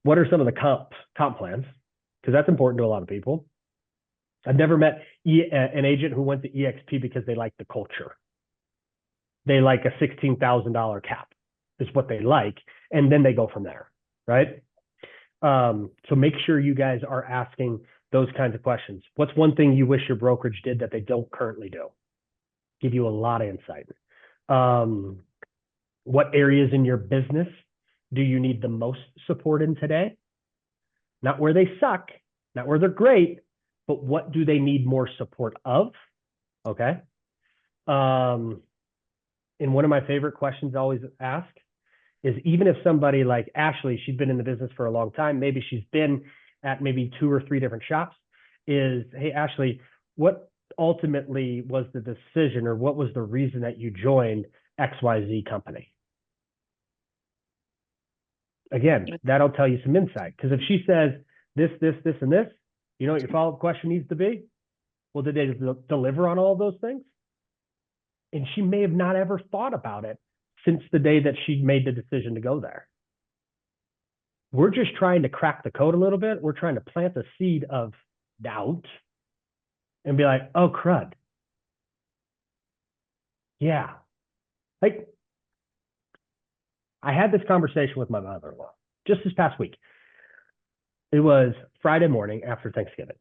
What are some of the comp plans? Because that's important to a lot of people. I've never met an agent who went to EXP because they like the culture. They like a $16,000 cap is what they like. And then they go from there, right? So make sure you guys are asking those kinds of questions. What's one thing you wish your brokerage did that they don't currently do? Give you a lot of insight. What areas in your business do you need the most support in today? Not where they suck, not where they're great, but what do they need more support of? Okay. And one of my favorite questions I always ask is, even if somebody like Ashley, she's been in the business for a long time, maybe she's been at maybe 2 or 3 different shops, is, hey, Ashley, what ultimately was the decision, or what was the reason that you joined XYZ company? Again, that'll tell you some insight. Because if she says this, and this, you know what your follow-up question needs to be? Well, did they deliver on all of those things? And she may have not ever thought about it since the day that she made the decision to go there. We're just trying to crack the code a little bit. We're trying to plant the seed of doubt and be like, oh, crud. Yeah. Like, I had this conversation with my mother-in-law just this past week. It was Friday morning after Thanksgiving.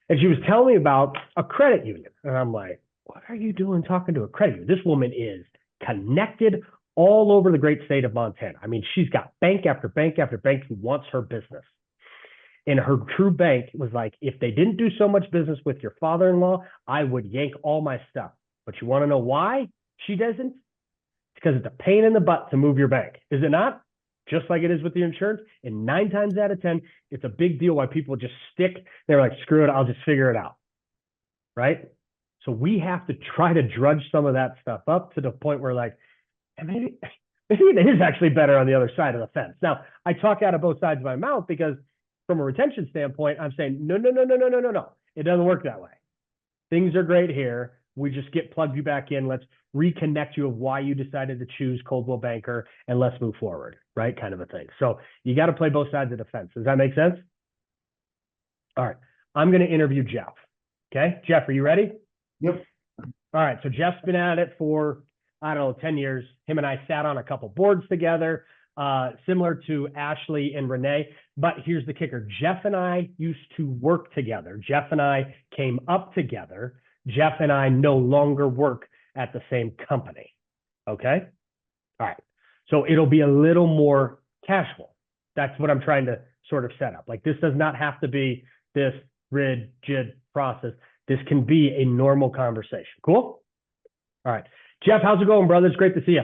And she was telling me about a credit union. And I'm like, what are you doing talking to a credit union? This woman is connected all over the great state of Montana. I mean, she's got bank after bank after bank who wants her business. And her true bank was like, if they didn't do so much business with your father-in-law, I would yank all my stuff. But you want to know why she doesn't? It's because it's a pain in the butt to move your bank. Is it not? Just like it is with the insurance. And 9 times out of 10, it's a big deal why people just stick. They're like, screw it, I'll just figure it out. Right? So we have to try to drudge some of that stuff up to the point where, like, maybe it is actually better on the other side of the fence. Now, I talk out of both sides of my mouth because from a retention standpoint, I'm saying, no. It doesn't work that way. Things are great here. We just plugged you back in. Let's reconnect you of why you decided to choose Coldwell Banker, and let's move forward, right? Kind of a thing. So you got to play both sides of the fence. Does that make sense? All right. I'm going to interview Jeff. Okay. Jeff, are you ready? Yep. All right. So Jeff's been at it for, I don't know, 10 years. Him and I sat on a couple boards together. similar to Ashley and Renee. But here's the kicker. Jeff and I used to work together. Jeff and I came up together. Jeff and I no longer work at the same company. Okay? All right. So it'll be a little more casual. That's what I'm trying to sort of set up. Like, this does not have to be this rigid process. This can be a normal conversation. Cool? All right. Jeff, how's it going, brother? It's great to see you.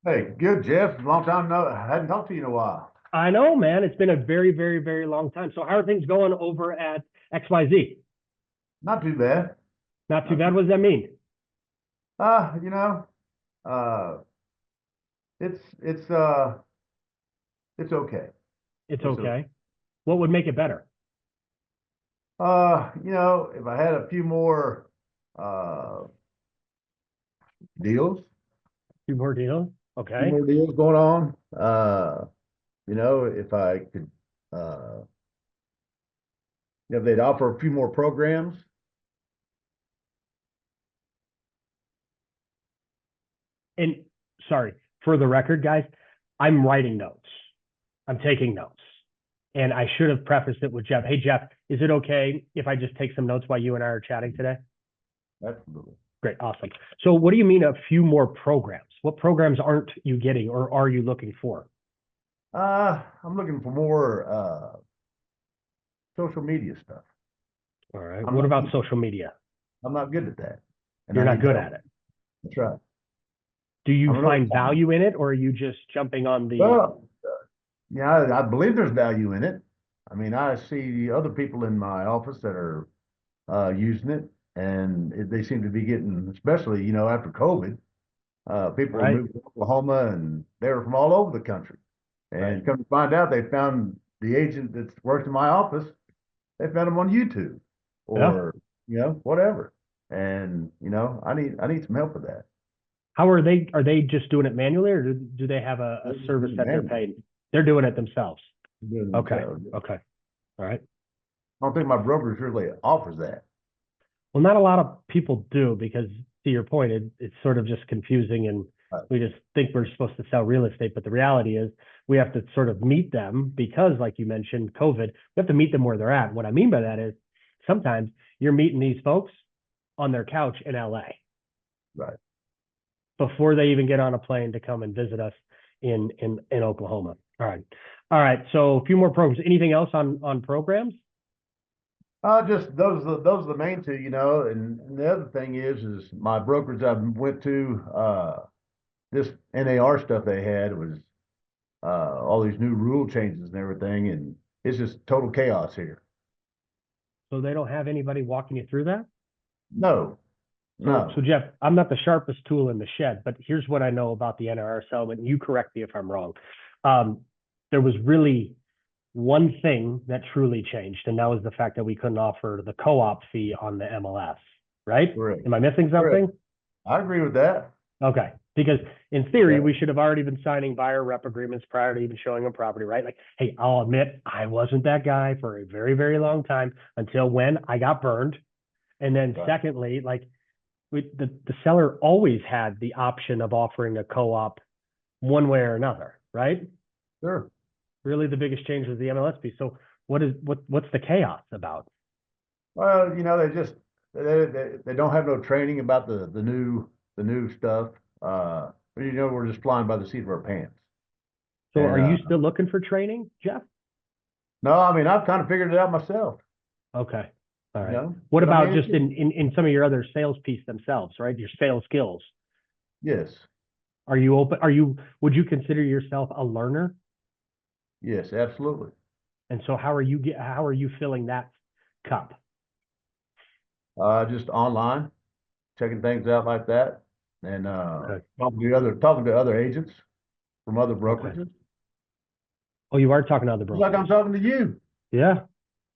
Hey, good, Jeff. Long time no, I hadn't talked to you in a while. I know, man. It's been a very, very, very long time. So how are things going over at XYZ? Not too bad. Not too bad. What does that mean? You know, it's okay. It's okay. okay. What would make it better? You know, if I had a few more deals, Few more deals? few Okay. more deals going on. You know, if I could, if they'd offer a few more programs. And sorry, for the record, guys, I'm writing notes. I'm taking notes. And I should have prefaced it with Jeff. Hey, Jeff, is it okay if I just take some notes while you and I are chatting today? Absolutely. Great, awesome. So what do you mean a few more programs? What programs aren't you getting or are you looking for? I'm looking for more social media stuff. All right. I'm What not about good- social media? I'm not good at that. And You're I not need good help. at it. That's right. Do you I don't know. find value in it or are you just jumping on the? Well, yeah, I believe there's value in it. I mean, I see other people in my office that are using it, and they seem to be getting, especially, you know, after COVID, people Right. moved to Oklahoma and they were from all over the country. And Right. come to find out, they found the agent that's worked in my office, they found him on YouTube or, you know, whatever. And, you know, I need some help with that. How are they just doing it manually or do they have a They're just service doing that they're manually. paying? They're doing it themselves. Doing it Okay, themselves. okay. All right. I don't think my brokerage really offers that. Well, not a lot of people do because to your point, it's sort of just confusing and Right. we just think we're supposed to sell real estate. But the reality is we have to sort of meet them because like you mentioned, COVID, we have to meet them where they're at. What I mean by that is sometimes you're meeting these folks on their couch in LA. Right. Before they even get on a plane to come and visit us in Oklahoma. All right. All right. So a few more programs. Anything else on programs? Just those are the main two, you know, and the other thing is my brokerage I went to, this NAR stuff they had was, all these new rule changes and everything, and it's just total chaos here. So they don't have anybody walking you through that? No, no. So Jeff, I'm not the sharpest tool in the shed, but here's what I know about the NAR settlement. And you correct me if I'm wrong. There was really one thing that truly changed, and that was the fact that we couldn't offer the co-op fee on the MLS, right? Correct. Am I missing something? I agree with that. Okay, because in theory, Yeah. we should have already been signing buyer rep agreements prior to even showing them property, right? Like, hey, I'll admit I wasn't that guy for a very, very long time until when I got burned. And then Right. secondly, like the seller always had the option of offering a co-op one way or another, right? Sure. Really the biggest change was the MLS piece. So what's the chaos about? Well, you know, they don't have no training about the new stuff. You know, we're just flying by the seat of our pants. So And, are you still looking for training, Jeff? No, I mean, I've kind of figured it out myself. Okay. All right. You know? What But I about mean, just in some of your other sales piece themselves, right? Your sales skills. Yes, Are you open? Would you consider yourself a learner? yes, absolutely. And so how are you filling that cup? Just online, checking things out like that, and Okay. talking to other agents from other brokerages. Oh, you are talking to other Just like I'm brokers. talking to you. Yeah.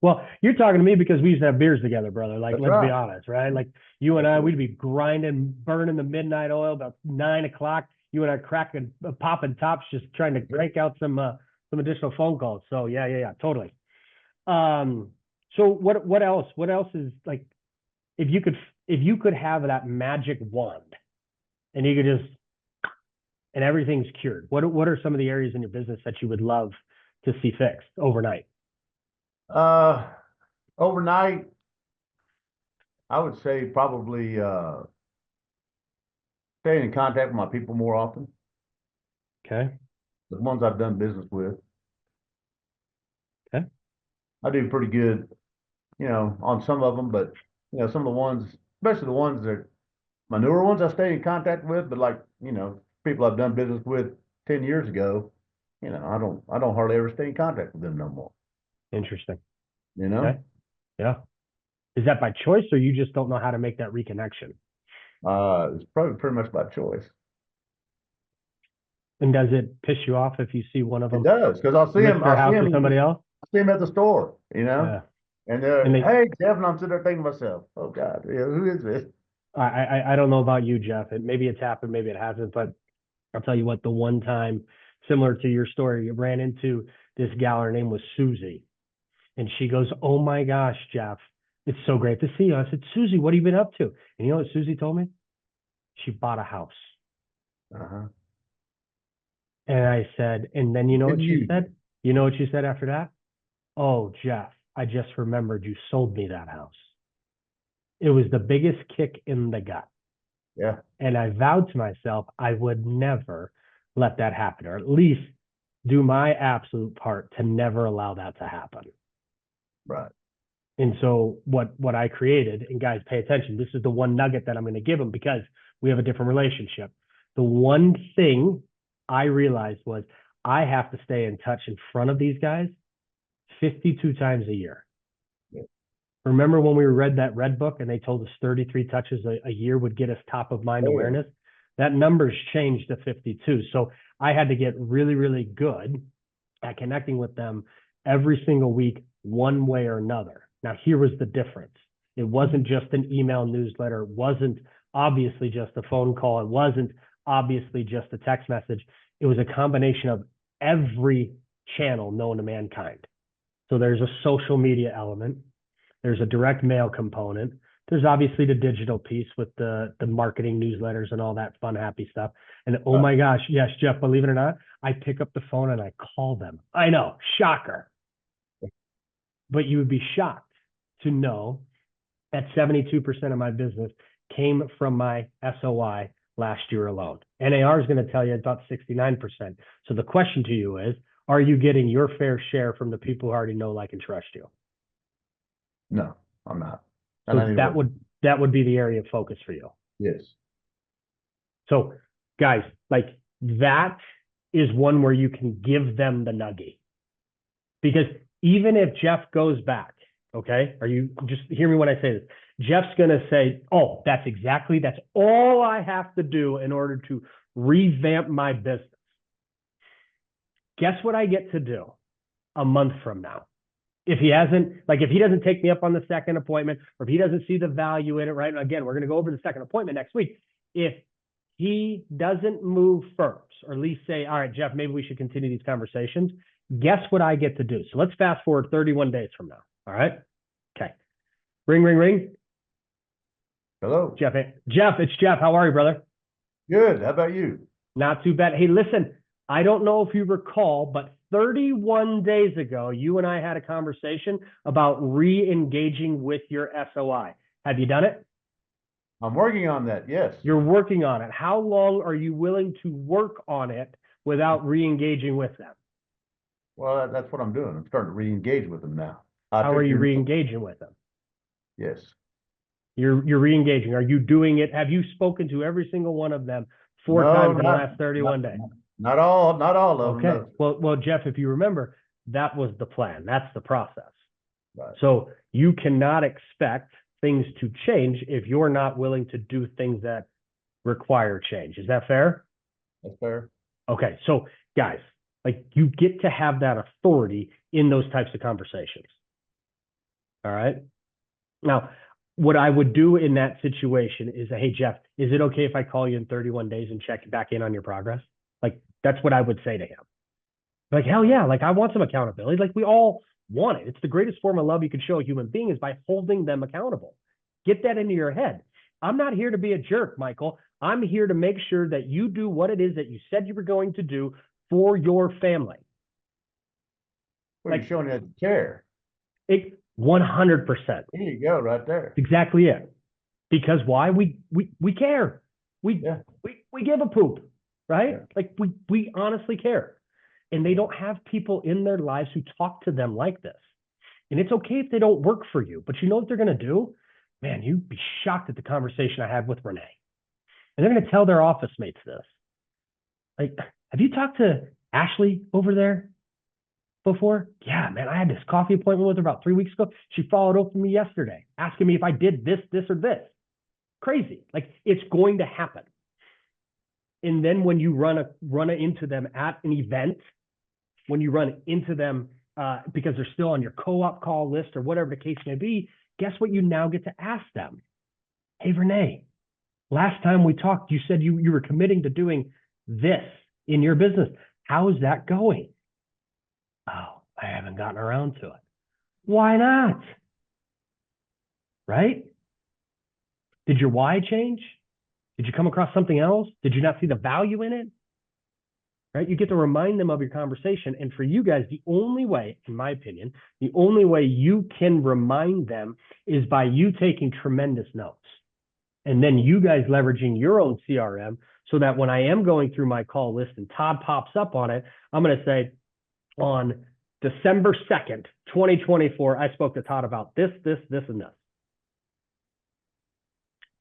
Well, you're talking to me because we used to have beers together, brother. Like, That's let's be right. honest, right? Like you and I, we'd be grinding, burning the midnight oil about 9 o'clock. You and I cracking, popping tops, just trying to crank out some additional phone calls. So yeah, totally. So what else? What else is like, if you could have that magic wand and you could just and everything's cured, what are some of the areas in your business that you would love to see fixed overnight? Overnight, I would say probably staying in contact with my people more often, Okay. the ones I've done business with. Okay. I do pretty good, on some of them, but some of the ones, especially the ones that my newer ones, I stay in contact with. But like, people I've done business with 10 years ago, I don't hardly ever stay in contact with them no more. Interesting. You know, Okay. Yeah. Is that by choice or you just don't know how to make that reconnection? it's probably pretty much by choice. And does it piss you off if you see one of It them does, because I'll see list him. their I'll house see him. with somebody else? See him at the store, Yeah. and they're, And they- hey, Jeff, and I'm sitting there thinking to myself, oh God, who is this? I don't know about you, Jeff. Maybe it's happened, maybe it hasn't, but I'll tell you what, the one time, similar to your story, you ran into this gal, her name was Susie. And she goes, oh my gosh, Jeff, it's so great to see you. I said, Susie, what have you been up to? And you know what Susie told me? She bought a house. Uh-huh. And I said, and then you know what Good she news. said? You know what she said after that? Oh, Jeff, I just remembered you sold me that house. It was the biggest kick in the gut. Yeah. And I vowed to myself I would never let that happen, or at least do my absolute part to never allow that to happen. Right. And so what I created, and guys, pay attention, this is the one nugget that I'm going to give them because we have a different relationship. The one thing I realized was I have to stay in touch in front of these guys 52 times a year. Yeah. Remember when we read that red book and they told us 33 touches a year would get us top of mind Oh, yeah. awareness? That number's changed to 52. So I had to get really, really good at connecting with them every single week, one way or another. Now, here was the difference. It wasn't just an email newsletter. It wasn't obviously just a phone call. It wasn't obviously just a text message. It was a combination of every channel known to mankind. So there's a social media element. There's a direct mail component. There's obviously the digital piece with the marketing newsletters and all that fun, happy stuff. And oh my gosh, yes, Jeff, believe it or not, I pick up the phone and I call them. I know, shocker. But you would be shocked to know that 72% of my business came from my SOI last year alone. NAR is going to tell you about 69%. So the question to you is, are you getting your fair share from the people who already know, like, and trust you? No, I'm not. So And I need that work. would be the area of focus for you. Yes. So guys, like, that is one where you can give them the nugget. Because even if Jeff goes back, okay, are you, just hear me when I say this, Jeff's going to say, oh, that's all I have to do in order to revamp my business. Guess what I get to do a month from now? If he doesn't take me up on the second appointment, or if he doesn't see the value in it, right? And again, we're going to go over the second appointment next week. If he doesn't move firms, or at least say, all right, Jeff, maybe we should continue these conversations, guess what I get to do? So let's fast forward 31 days from now. All right. Okay. Ring, ring, ring. Hello. Jeff, it's Jeff. How are you, brother? Good. How about you? Not too bad. Hey, listen, I don't know if you recall, but 31 days ago, you and I had a conversation about re-engaging with your SOI. Have you done it? I'm working on that. Yes. You're working on it. How long are you willing to work on it without re-engaging with them? Well, that's what I'm doing. I'm starting to re-engage with them now. How are you re-engaging with them? Yes. You're re-engaging. Are you doing it? Have you spoken to every single one of them four No, times in the not- last 31 days? Not all of Okay. them. No. Well, Jeff, if you remember, that was the plan. That's the process. Right. So you cannot expect things to change if you're not willing to do things that require change. Is that fair? That's fair. Okay. So guys, like, you get to have that authority in those types of conversations. All right. Now, what I would do in that situation is, hey, Jeff, is it okay if I call you in 31 days and check back in on your progress? Like, that's what I would say to him. Like, hell yeah. Like, I want some accountability. Like, we all want it. It's the greatest form of love you could show a human being, is by holding them accountable. Get that into your head. I'm not here to be a jerk, Michael. I'm here to make sure that you do what it is that you said you were going to do for your family. Well, you're showing that you care. 100%. There you go, right there. Exactly it. Because why? We care. We give a poop, right? Yeah. Like we honestly care. And they don't have people in their lives who talk to them like this. And it's okay if they don't work for you, but you know what they're going to do? Man, you'd be shocked at the conversation I had with Renee. And they're going to tell their office mates this. Like, have you talked to Ashley over there before? Yeah, man, I had this coffee appointment with her about 3 weeks ago. She followed up with me yesterday, asking me if I did this, this, or this. Crazy. Like, it's going to happen. And then when you run into them at an event, when you run into them because they're still on your co-op call list or whatever the case may be, guess what you now get to ask them? Hey, Renee, last time we talked, you said you were committing to doing this in your business. How is that going? Oh, I haven't gotten around to it. Why not? Right? Did your why change? Did you come across something else? Did you not see the value in it? Right? You get to remind them of your conversation. And for you guys, the only way, in my opinion, the only way you can remind them is by you taking tremendous notes. And then you guys leveraging your own CRM so that when I am going through my call list and Todd pops up on it, I'm going to say on December 2nd, 2024, I spoke to Todd about this, this, this, and this.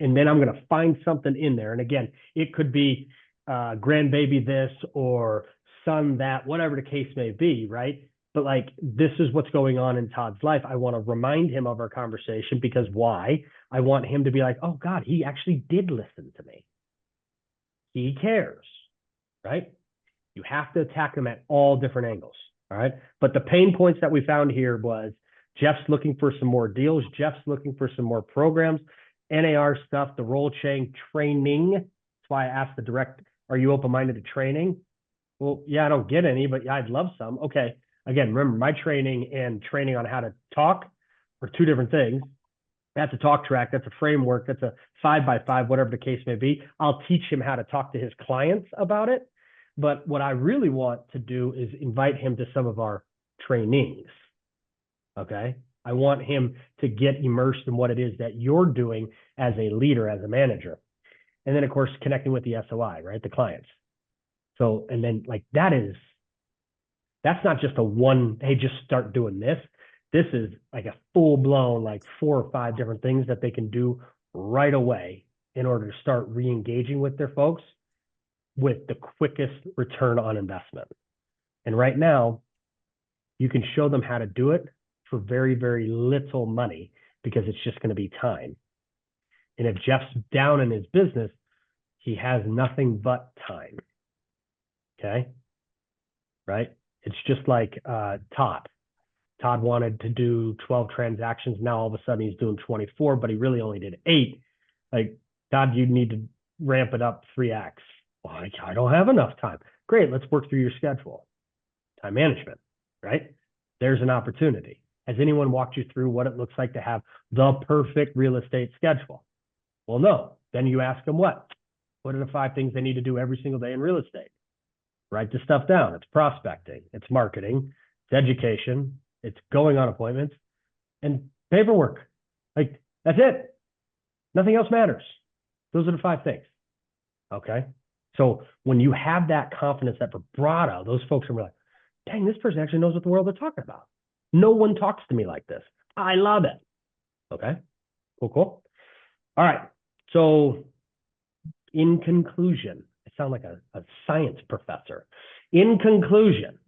And then I'm going to find something in there. And again, it could be grandbaby this or son that, whatever the case may be, right? But like, this is what's going on in Todd's life. I want to remind him of our conversation because why? I want him to be like, oh God, he actually did listen to me. He cares, right? You have to attack them at all different angles, all right? But the pain points that we found here was Jeff's looking for some more deals. Jeff's looking for some more programs. NAR stuff, the role chain training. That's why I asked the direct, are you open-minded to training? Well, yeah, I don't get any, but yeah, I'd love some. Okay. Again, remember my training and training on how to talk are two different things. That's a talk track. That's a framework. That's a 5x5, whatever the case may be. I'll teach him how to talk to his clients about it. But what I really want to do is invite him to some of our trainings. Okay. I want him to get immersed in what it is that you're doing as a leader, as a manager. And then, of course, connecting with the SOI, right? The clients. So, and then like that's not just a one, hey, just start doing this. This is like a full blown, like 4 or 5 different things that they can do right away in order to start re-engaging with their folks with the quickest return on investment. And right now, you can show them how to do it for very, very little money because it's just going to be time. And if Jeff's down in his business, he has nothing but time. Okay. Right. It's just like Todd. Todd wanted to do 12 transactions. Now all of a sudden he's doing 24, but he really only did 8. Like, Todd, you need to ramp it up 3x. Well, I don't have enough time. Great. Let's work through your schedule. Time management, right? There's an opportunity. Has anyone walked you through what it looks like to have the perfect real estate schedule? Well, no. Then you ask them what? What are the 5 things they need to do every single day in real estate? Write the stuff down. It's prospecting. It's marketing. It's education. It's going on appointments and paperwork. Like, that's it. Nothing else matters. Those are the 5 things. Okay. So when you have that confidence, that vibrato, those folks are like, dang, this person actually knows what the world they're talking about. No one talks to me like this. I love it. Okay. Cool, cool. All right. So in conclusion, I sound like a science professor. In conclusion,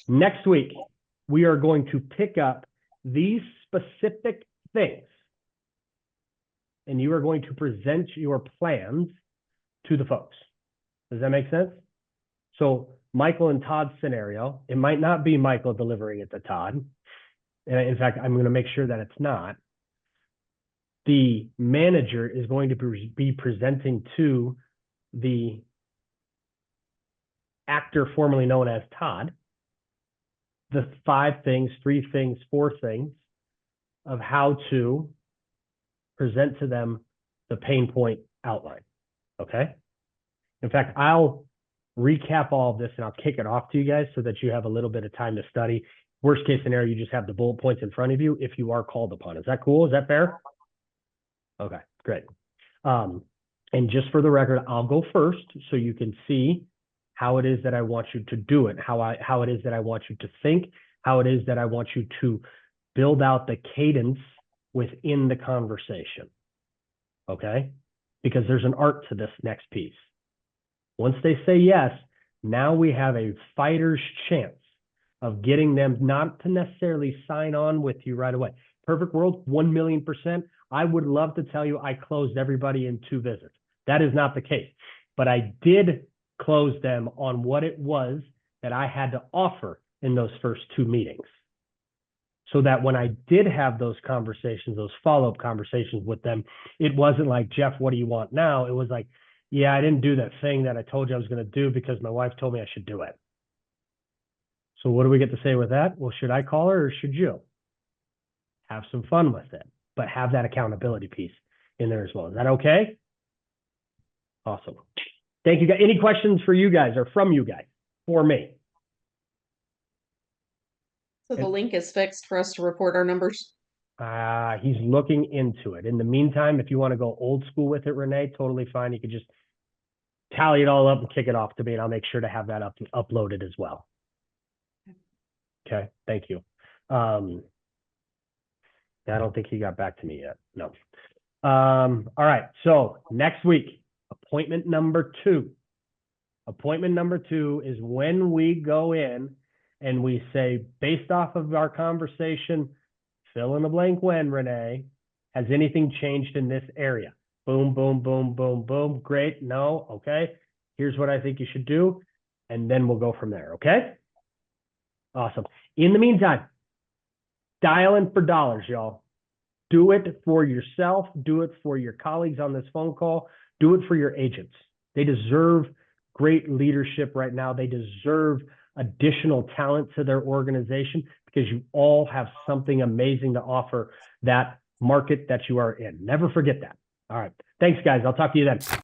next week, we are going to pick up these specific things and you are going to present your plans to the folks. Does that make sense? So Michael and Todd's scenario, it might not be Michael delivering it to Todd. And in fact, I'm going to make sure that it's not. The manager is going to be presenting to the actor formerly known as Todd, the 5 things, 3 things, 4 things of how to present to them the pain point outline. Okay. In fact, I'll recap all of this and I'll kick it off to you guys so that you have a little bit of time to study. Worst case scenario, you just have the bullet points in front of you if you are called upon. Is that cool? Is that fair? Okay, great. And just for the record, I'll go first so you can see how it is that I want you to do it, how it is that I want you to think, how it is that I want you to build out the cadence within the conversation. Okay? Because there's an art to this next piece. Once they say yes, now we have a fighter's chance of getting them not to necessarily sign on with you right away. Perfect world, 1,000,000%. I would love to tell you I closed everybody in 2 visits. That is not the case. But I did close them on what it was that I had to offer in those first 2 meetings. So that when I did have those conversations, those follow-up conversations with them, it wasn't like, Jeff, what do you want now? It was like, yeah, I didn't do that thing that I told you I was going to do because my wife told me I should do it. So what do we get to say with that? Well, should I call her or should you? Have some fun with it, but have that accountability piece in there as well. Is that okay? Awesome. Thank you guys. Any questions for you guys or from you guys for me? So the link is fixed for us to report our numbers. He's looking into it. In the meantime, if you want to go old school with it, Renee, totally fine. You could just tally it all up and kick it off to me, and I'll make sure to have that uploaded as well. Okay, thank you. I don't think he got back to me yet. No. All right, so next week, appointment number 2. Appointment number 2 is when we go in and we say, based off of our conversation, fill in the blank when, Renee, has anything changed in this area? Boom, boom, boom, boom, boom. Great. No. Okay. Here's what I think you should do. And then we'll go from there. Okay. Awesome. In the meantime, dial in for dollars, y'all. Do it for yourself. Do it for your colleagues on this phone call. Do it for your agents. They deserve great leadership right now. They deserve additional talent to their organization because you all have something amazing to offer that market that you are in. Never forget that. All right. Thanks, guys. I'll talk to you then.